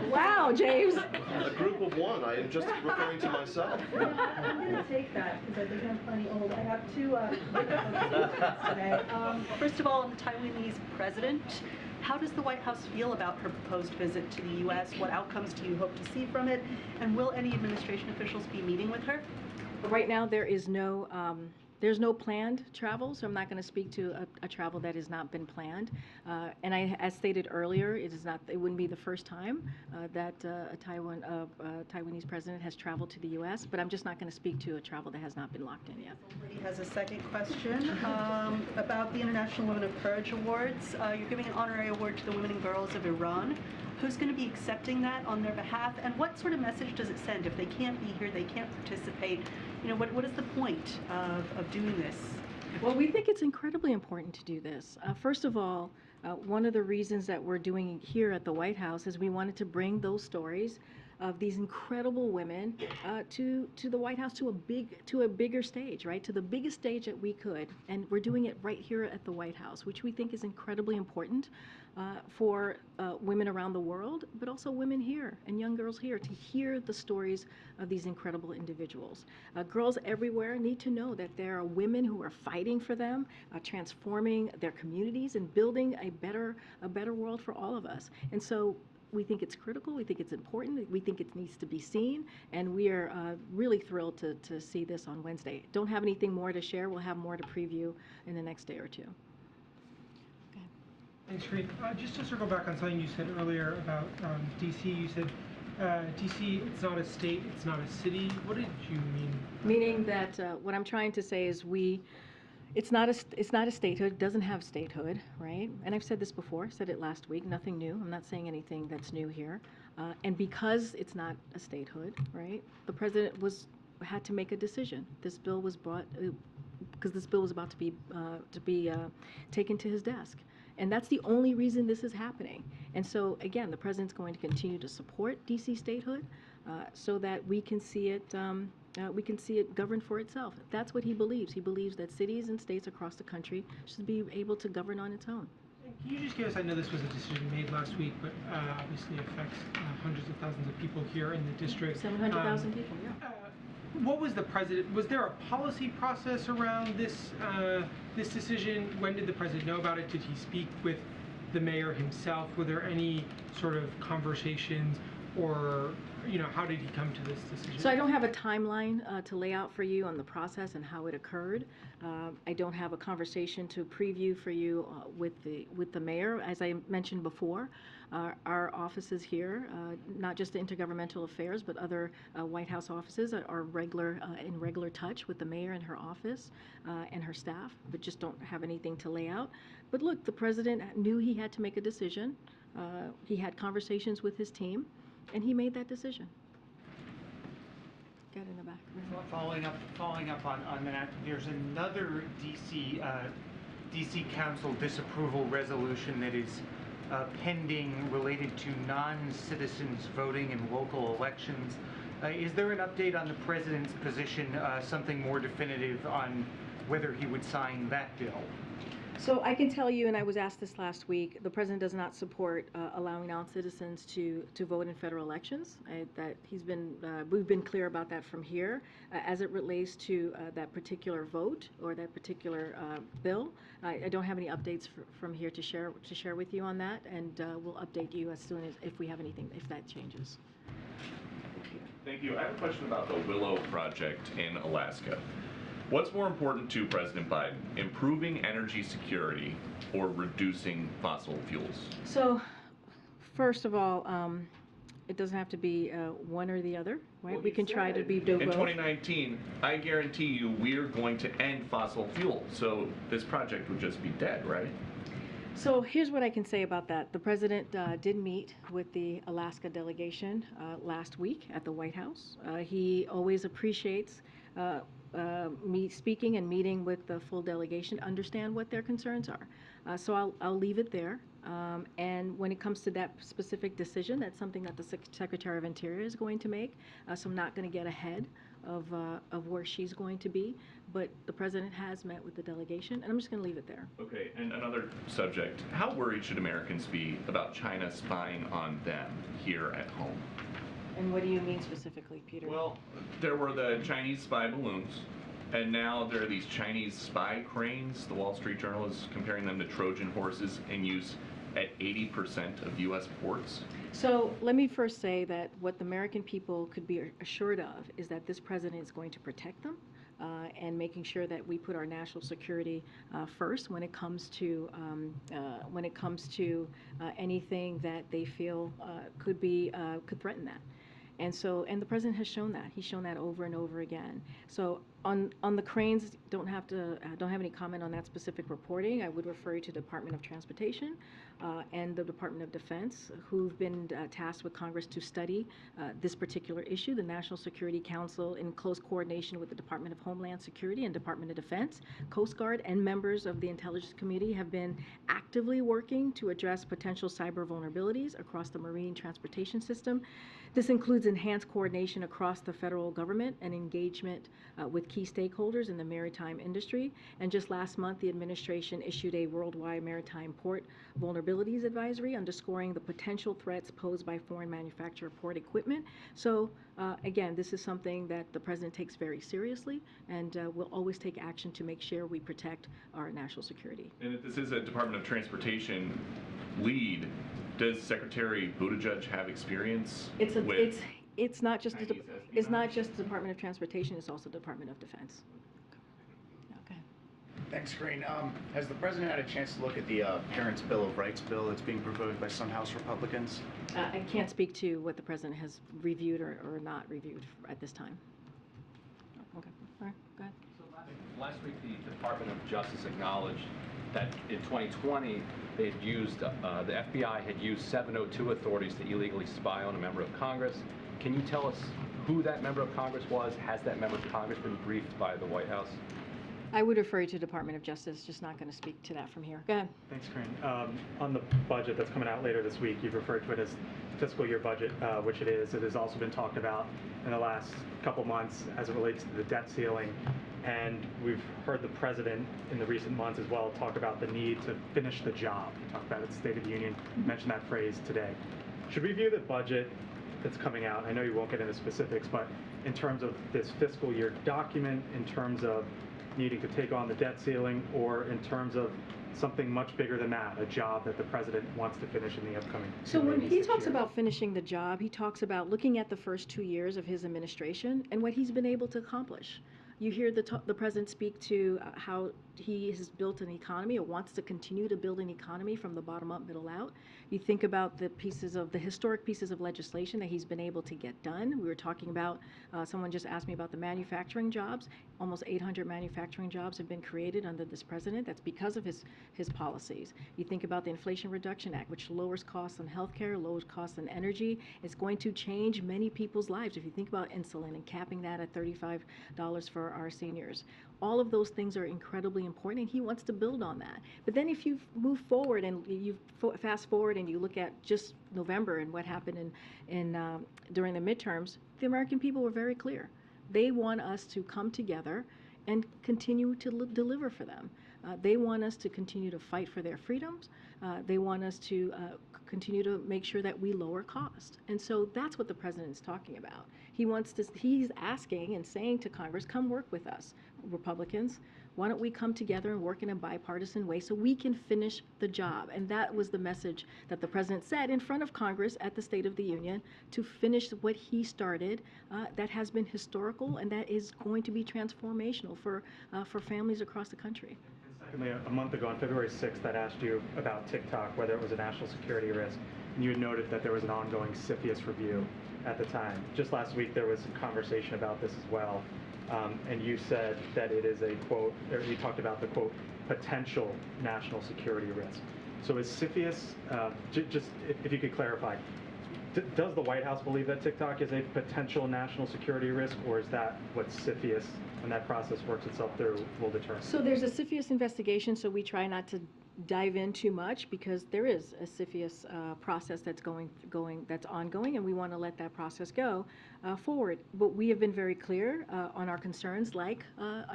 Wow, James. A group of one. I am just referring to myself. I'm going to take that because I think I'm plenty old. I have 2 today. First of all, on the Taiwanese president, how does the White House feel about her proposed visit to the U.S.? What outcomes do you hope to see from it? And will any administration officials be meeting with her? Right now, there's no planned travel, so I'm not going to speak to a travel that has not been planned. And as stated earlier, it wouldn't be the first time that a Taiwanese president has traveled to the U.S., but I'm just not going to speak to a travel that has not been locked in yet. He has a second question about the International Women of Courage Awards. You're giving an honorary award to the women and girls of Iran. Who's going to be accepting that on their behalf? And what sort of message does it send? If they can't be here, they can't participate. What is the point of doing this? Well, we think it's incredibly important to do this. First of all, one of the reasons that we're doing it here at the White House is we wanted to bring those stories of these incredible women to the White House, to a bigger stage, right? To the biggest stage that we could. And we're doing it right here at the White House, which we think is incredibly important for women around the world, but also women here and young girls here to hear the stories of these incredible individuals. Girls everywhere need to know that there are women who are fighting for them, transforming their communities and building a better world for all of us. And so we think it's critical, we think it's important, we think it needs to be seen, and we are really thrilled to see this on Wednesday. Don't have anything more to share. We'll have more to preview in the next day or 2. Thanks, Reed. Just to circle back on something you said earlier about D.C., you said D.C., it's not a state, it's not a city. What did you mean? Meaning that what I'm trying to say is it's not a statehood, it doesn't have statehood, right? And I've said this before, said it last week, nothing new. I'm not saying anything that's new here. And because it's not a statehood, right, the president had to make a decision. This bill was brought, because this bill was about to be taken to his desk. And that's the only reason this is happening. And so, again, the president's going to continue to support D.C. statehood so that we can see it govern for itself. That's what he believes. He believes that cities and states across the country should be able to govern on its own. Can you just give us, I know this was a decision made last week, but obviously affects hundreds of thousands of people here in the district. 700,000 people, yeah. What was was there a policy process around this decision? When did the president know about it? Did he speak with the mayor himself? Were there any sort of conversations, or how did he come to this decision? So I don't have a timeline to lay out for you on the process and how it occurred. I don't have a conversation to preview for you with the mayor. As I mentioned before, our offices here, not just the Intergovernmental Affairs, but other White House offices are in regular touch with the mayor and her office and her staff, but just don't have anything to lay out. But look, the president knew he had to make a decision. He had conversations with his team, and he made that decision. Get in the back. Following up on that, there's another DC DC Council disapproval resolution that is pending related to non-citizens voting in local elections. Is there an update on the President's position, something more definitive on whether he would sign that bill? So I can tell you, and I was asked this last week, the President does not support allowing non-citizens to vote in federal elections. We've been clear about that from here. As it relates to that particular vote or that particular bill, I don't have any updates from here to share with you on that, and we'll update you as soon as if we have anything, if that changes. Thank you. I have a question about the Willow project in Alaska. What's more important to President Biden, improving energy security or reducing fossil fuels? So, first of all, it doesn't have to be one or the other, right? Well, we can try to be in both. 2019, I guarantee you we're going to end fossil fuel. So this project would just be dead, right? So here's what I can say about that. The President did meet with the Alaska delegation last week at the White House. He always appreciates me speaking and meeting with the full delegation, understand what their concerns are. So I'll leave it there. And when it comes to that specific decision, that's something that the Secretary of Interior is going to make. So I'm not going to get ahead of where she's going to be. But the President has met with the delegation, and I'm just going to leave it there. Okay, and another subject. How worried should Americans be about China spying on them here at home? And what do you mean specifically, Peter? Well, there were the Chinese spy balloons, and now there are these Chinese spy cranes. The Wall Street Journal is comparing them to Trojan horses in use at 80% of U.S. ports. So let me first say that what the American people could be assured of is that this president is going to protect them and making sure that we put our national security first when it comes to anything that they feel could threaten that. And the president has shown that. He's shown that over and over again. So on the cranes, don't have any comment on that specific reporting. I would refer you to the Department of Transportation and the Department of Defense, who've been tasked with Congress to study this particular issue. The National Security Council, in close coordination with the Department of Homeland Security and Department of Defense, Coast Guard, and members of the intelligence community have been actively working to address potential cyber vulnerabilities across the marine transportation system. This includes enhanced coordination across the federal government and engagement with key stakeholders in the maritime industry. And just last month, the administration issued a worldwide maritime port vulnerabilities advisory underscoring the potential threats posed by foreign manufactured port equipment. So again, this is something that the president takes very seriously, and will always take action to make sure we protect our national security. And if this is a Department of Transportation lead, does Secretary Buttigieg have experience with It's not just the Department of Transportation, it's also the Department of Defense. Okay. Thanks, Green. Has the president had a chance to look at the Parents' Bill of Rights bill that's being proposed by some House Republicans? I can't speak to what the president has reviewed or not reviewed at this time. Okay. All right. Go ahead. Last week, the Department of Justice acknowledged that in 2020, they had used, the FBI had used 702 authorities to illegally spy on a member of Congress. Can you tell us who that member of Congress was? Has that member of Congress been briefed by the White House? I would refer you to Department of Justice, just not going to speak to that from here. Go ahead. Thanks, Corinne. On the budget that's coming out later this week, you've referred to it as fiscal year budget, which it is. It has also been talked about in the last couple months as it relates to the debt ceiling. And we've heard the president in the recent months as well talk about the need to finish the job. He talked about it at the State of the Union, mentioned that phrase today. Should we view the budget that's coming out, I know you won't get into specifics, but in terms of this fiscal year document, in terms of needing to take on the debt ceiling, or in terms of something much bigger than that, a job that the president wants to finish in the upcoming So when he talks about finishing the job, he talks about looking at the first 2 years of his administration and what he's been able to accomplish. You hear the president speak to how he has built an economy or wants to continue to build an economy from the bottom up, middle out. You think about the historic pieces of legislation that he's been able to get done. We were talking about, someone just asked me about the manufacturing jobs. Almost 800 manufacturing jobs have been created under this president. That's because of his policies. You think about the Inflation Reduction Act, which lowers costs on healthcare, lowers costs on energy. It's going to change many people's lives. If you think about insulin and capping that at $35 for for our seniors. All of those things are incredibly important, and he wants to build on that. But then if you move forward and you fast forward and you look at just November and what happened during the midterms, the American people were very clear. They want us to come together and continue to deliver for them. They want us to continue to fight for their freedoms. They want us to continue to make sure that we lower cost. And so that's what the president's talking about. He's asking and saying to Congress, come work with us, Republicans. Why don't we come together and work in a bipartisan way so we can finish the job? And that was the message that the president said in front of Congress at the State of the Union, to finish what he started that has been historical and that is going to be transformational for families across the country. Secondly, a month ago, on February 6th, I'd asked you about TikTok, whether it was a national security risk, and you had noted that there was an ongoing CFIUS review at the time. Just last week, there was some conversation about this as well, and you said that it is a, quote, or you talked about the, quote, potential national security risk. So is CFIUS, just if you could clarify, does the White House believe that TikTok is a potential national security risk, or is that what CFIUS, when that process works itself through, will determine? So there's a CFIUS investigation, so we try not to dive in too much because there is a CFIUS process that's that's ongoing, and we want to let that process go forward. But we have been very clear on our concerns, like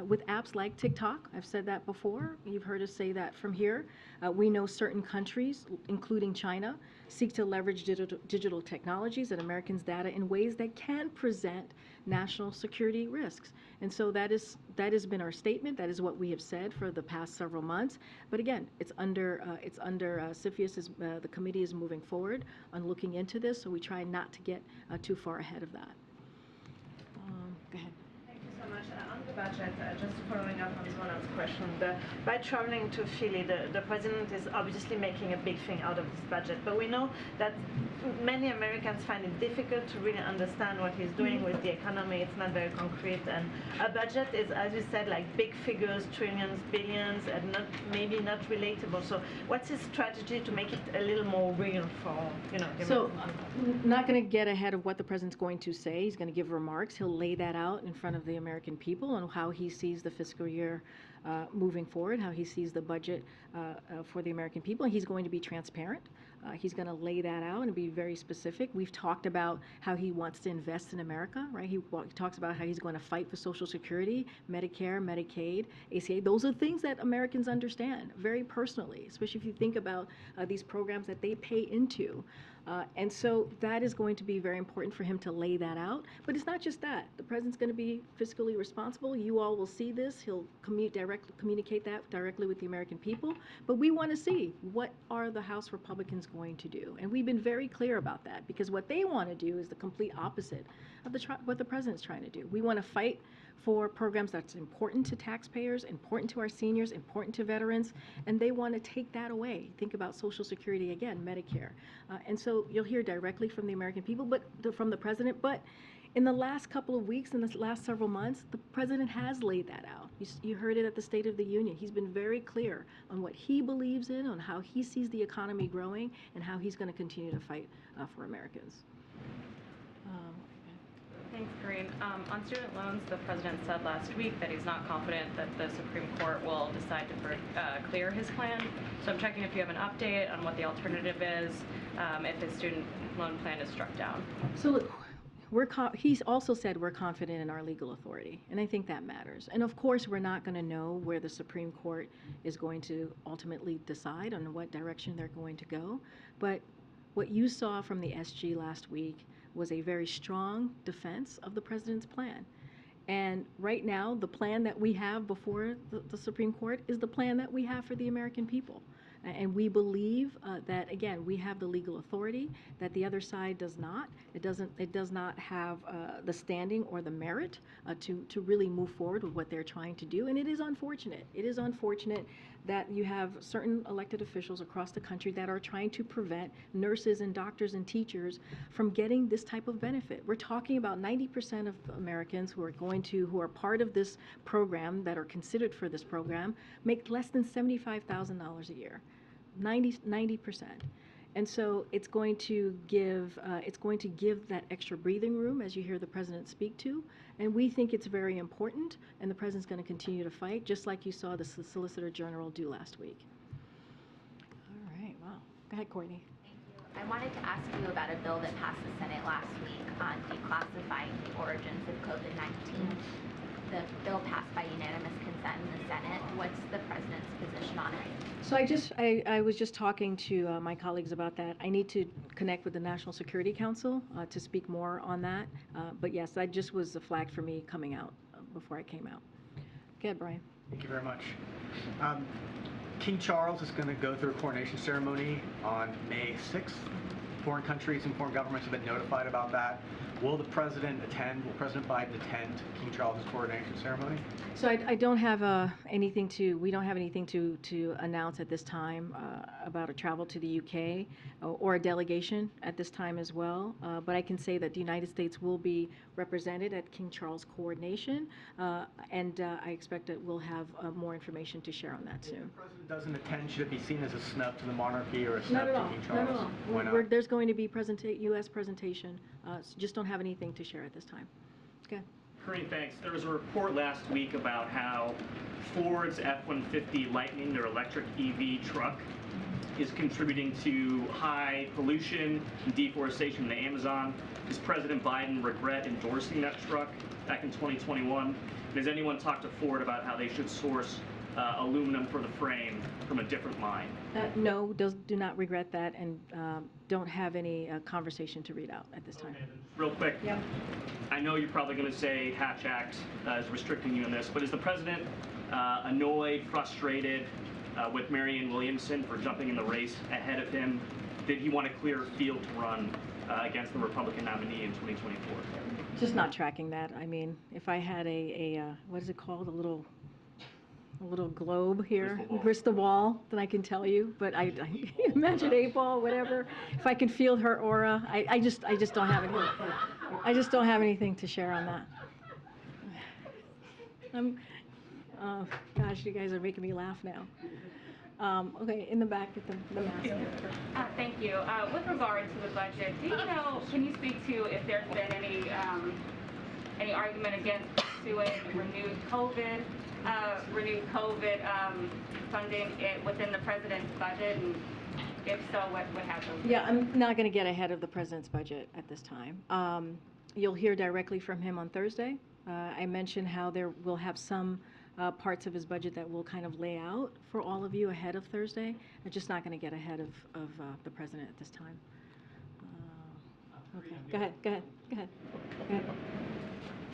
with apps like TikTok. I've said that before. You've heard us say that from here. We know certain countries, including China, seek to leverage digital technologies and Americans' data in ways that can present national security risks. And so that has been our statement. That is what we have said for the past several months. But again, it's under CFIUS. The committee is moving forward on looking into this, so we try not to get too far ahead of that. Go ahead. Thank you so much. On the budget, just following up on Zona's question, by traveling to Philly, the president is obviously making a big thing out of this budget, but we know that many Americans find it difficult to really understand what he's doing with the economy. It's not very concrete, and a budget is, as you said, like big figures, trillions, billions, and maybe not relatable. So what's his strategy to make it a little more real for, the So American I'm not going to get ahead of what the president's going to say. He's going to give remarks. He'll lay that out in front of the American people on how he sees the fiscal year moving forward, how he sees the budget for the American people. And he's going to be transparent. He's going to lay that out and be very specific. We've talked about how he wants to invest in America, right? He talks about how he's going to fight for Social Security, Medicare, Medicaid, ACA. Those are things that Americans understand very personally, especially if you think about these programs that they pay into. And so that is going to be very important for him to lay that out. But it's not just that. The president's going to be fiscally responsible. You all will see this. He'll communicate that directly with the American people. But we want to see, what are the House Republicans going to do? And we've been very clear about that, because what they want to do is the complete opposite of what the president's trying to do. We want to fight for programs that's important to taxpayers, important to our seniors, important to veterans, and they want to take that away. Think about Social Security again, Medicare. And so you'll hear directly from the American people, but from the president. But in the last couple of weeks, in the last several months, the president has laid that out. You heard it at the State of the Union. He's been very clear on what he believes in, on how he sees the economy growing, and how he's going to continue to fight for Americans. Thanks, Corinne. On student loans, the president said last week that he's not confident that the Supreme Court will decide to clear his plan. So I'm checking if you have an update on what the alternative is if his student loan plan is struck down. So look, he's also said we're confident in our legal authority, and I think that matters. And of course, we're not going to know where the Supreme Court is going to ultimately decide on what direction they're going to go. But what you saw from the SG last week was a very strong defense of the president's plan. And right now, the plan that we have before the Supreme Court is the plan that we have for the American people. And we believe that, again, we have the legal authority that the other side does not. It does not have the standing or the merit to really move forward with what they're trying to do. And it is unfortunate. It is unfortunate that you have certain elected officials across the country that are trying to prevent nurses and doctors and teachers from getting this type of benefit. We're talking about 90% of Americans who are part of this program, that are considered for this program, make less than $75,000 a year. 90%. And so it's going to give that extra breathing room, as you hear the president speak to. And we think it's very important, and the president's going to continue to fight, just like you saw the Solicitor General do last week. All right, wow. Go ahead, Courtney. I wanted to ask you about a bill that passed the Senate last week on declassifying the origins of COVID-19. The bill passed by unanimous consent in the Senate. What's the president's position on it? So I was just talking to my colleagues about that. I need to connect with the National Security Council to speak more on that. But yes, that just was a flag for me coming out before I came out. Go ahead, Brian. Thank you very much. King Charles is going to go through a coronation ceremony on May 6th. Foreign countries and foreign governments have been notified about that. Will the president attend? Will President Biden attend King Charles's coronation ceremony? So I don't have anything to. We don't have anything to announce at this time about a travel to the UK or a delegation at this time as well. But I can say that the United States will be represented at King Charles coronation, and I expect that we'll have more information to share on that soon. If the president doesn't attend, should it be seen as a snub to the monarchy or a snub Not at to all. King Charles? Not at all. Why not? There's going to be U.S. presentation. So just don't have anything to share at this time. Okay. Corinne, thanks. There was a report last week about how Ford's F-150 Lightning, their electric EV truck, is contributing to high pollution and deforestation in the Amazon. Does President Biden regret endorsing that truck back in 2021? And has anyone talked to Ford about how they should source aluminum for the frame from a different mine? No, do not regret that, and don't have any conversation to read out at this time. Okay, real quick. Yep. I know you're probably going to say Hatch Act is restricting you in this, but is the president annoyed, frustrated with Marianne Williamson for jumping in the race ahead of him? Did he want a clear field to run against the Republican nominee in 2024? Just not tracking that. I mean, if I had what is it called, a little globe here, crystal ball, then I can tell you. But I imagine 8-ball, whatever. If I can feel her aura, I just don't have anything. I just don't have anything to share on that. Gosh, you guys are making me laugh now. Okay, in the back at the mask. Thank you. With regard to the budget, can you speak to if there's been any argument against pursuing renewed COVID funding within the president's budget, and if so, what happened? Yeah, I'm not going to get ahead of the president's budget at this time. You'll hear directly from him on Thursday. I mentioned how we'll have some parts of his budget that we'll kind of lay out for all of you ahead of Thursday. I'm just not going to get ahead of the president at this time. Okay, go ahead.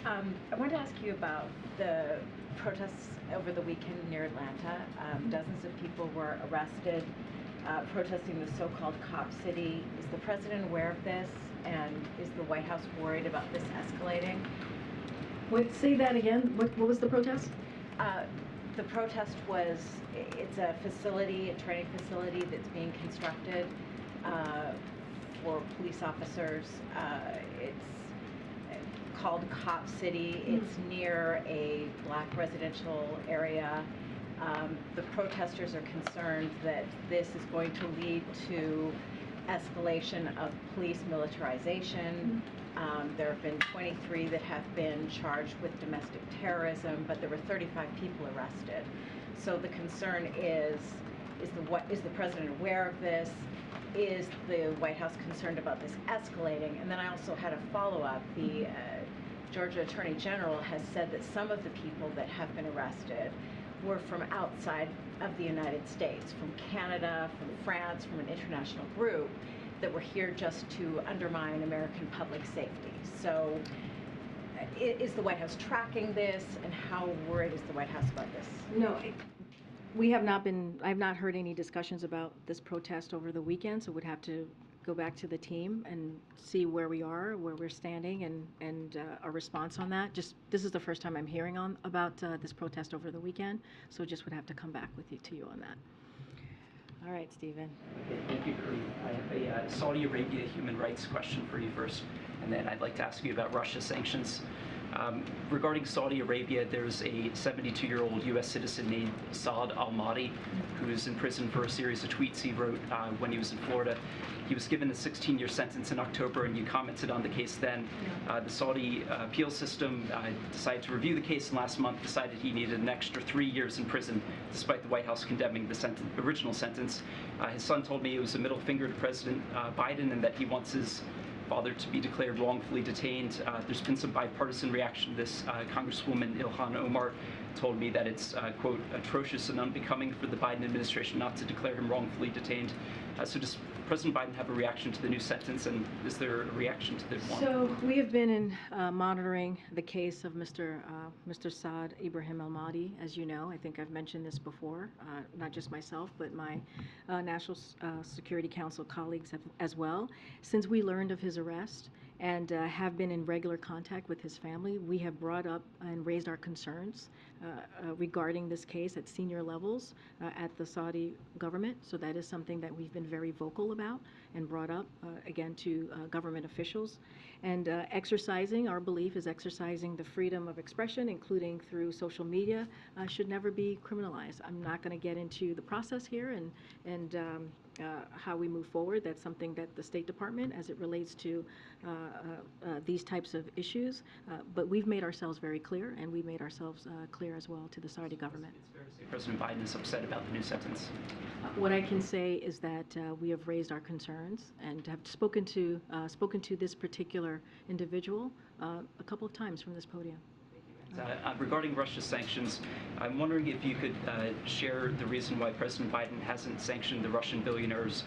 I wanted to ask you about the protests over the weekend near Atlanta. Dozens of people were arrested protesting the so-called cop city. Is the president aware of this, and is the White House worried about this escalating? Wait, say that again. What was the protest? The protest it's a facility, a training facility that's being constructed for police officers. It's called Cop City. It's near a black residential area. The protesters are concerned that this is going to lead to escalation of police militarization. There have been 23 that have been charged with domestic terrorism, but there were 35 people arrested. So the concern is the president aware of this? Is the White House concerned about this escalating? And then I also had a follow-up. The Georgia Attorney General has said that some of the people that have been arrested were from outside of the United States, from Canada, from France, from an international group that were here just to undermine American public safety. So is the White House tracking this, and how worried is the White House about this? No, I've not heard any discussions about this protest over the weekend, so we'd have to go back to the team and see where we are, where we're standing, and a response on that. This is the first time I'm hearing about this protest over the weekend, so just would have to come back to you on that. All right, Stephen. Okay, thank you, Corinne. I have a Saudi Arabia human rights question for you first, and then I'd like to ask you about Russia sanctions. Regarding Saudi Arabia, there's a 72-year-old U.S. citizen named Saad Al-Mahdi who is in prison for a series of tweets he wrote when he was in Florida. He was given a 16-year sentence in October, and you commented on the case then. The Saudi appeal system decided to review the case, and last month decided he needed an extra 3 years in prison, despite the White House condemning the original sentence. His son told me it was a middle finger to President Biden, and that he wants his father to be declared wrongfully detained. There's been some bipartisan reaction to this. Congresswoman Ilhan Omar told me that it's, quote, atrocious and unbecoming for the Biden administration not to declare him wrongfully detained. So does President Biden have a reaction to the new sentence, and is there a reaction to the one? So we have been monitoring the case of Mr. Saad Ibrahim Al-Mahdi, as you know. I think I've mentioned this before, not just myself, but my National Security Council colleagues have, as well. Since we learned of his arrest and have been in regular contact with his family, we have brought up and raised our concerns regarding this case at senior levels at the Saudi government. So that is something that we've been very vocal about and brought up again to government officials. And our belief is exercising the freedom of expression, including through social media, should never be criminalized. I'm not going to get into the process here and how we move forward. That's something that the State Department, as it relates to these types of issues, but we've made ourselves very clear, and we made ourselves clear as well to the Saudi government. It's fair to say President Biden is upset about the new sentence. What I can say is that we have raised our concerns and have spoken to this particular individual a couple of times from this podium. Regarding Russia's sanctions, I'm wondering if you could share the reason why President Biden hasn't sanctioned the Russian billionaires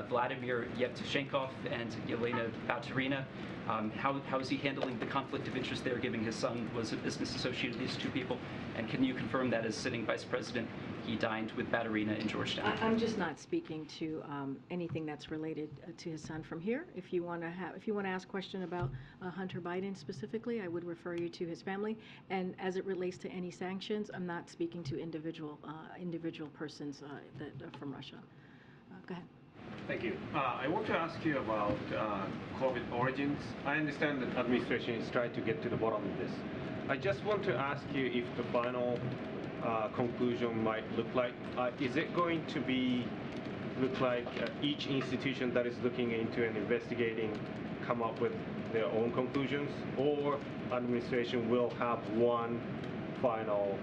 Vladimir Yevtushenkov and Yelena Baturina. How is he handling the conflict of interest there, given his son was a business associate of these two people? And can you confirm that as sitting vice president, he dined with Baturina in Georgetown? I'm just not speaking to anything that's related to his son from here. If you want to ask a question about Hunter Biden specifically, I would refer you to his family. And as it relates to any sanctions, I'm not speaking to individual persons that from Russia. Go ahead. Thank you. I want to ask you about COVID origins. I understand that administration is trying to get to the bottom of this. I just want to ask you if the final conclusion might look like. Is it going to look like each institution that is looking into and investigating come up with their own conclusions, or administration will have one final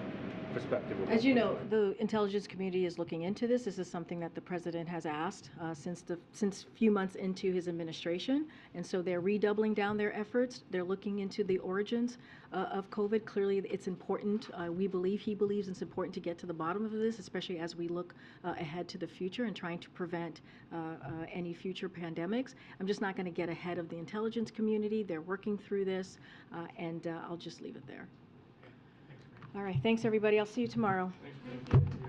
perspective? As you know, the intelligence community is looking into this. This is something that the president has asked since few months into his administration, and so they're redoubling down their efforts. They're looking into the origins of COVID. Clearly, it's important. He believes it's important to get to the bottom of this, especially as we look ahead to the future and trying to prevent any future pandemics. I'm just not going to get ahead of the intelligence community. They're working through this, and I'll just leave it there. All right. Thanks, everybody. I'll see you tomorrow. Thank you.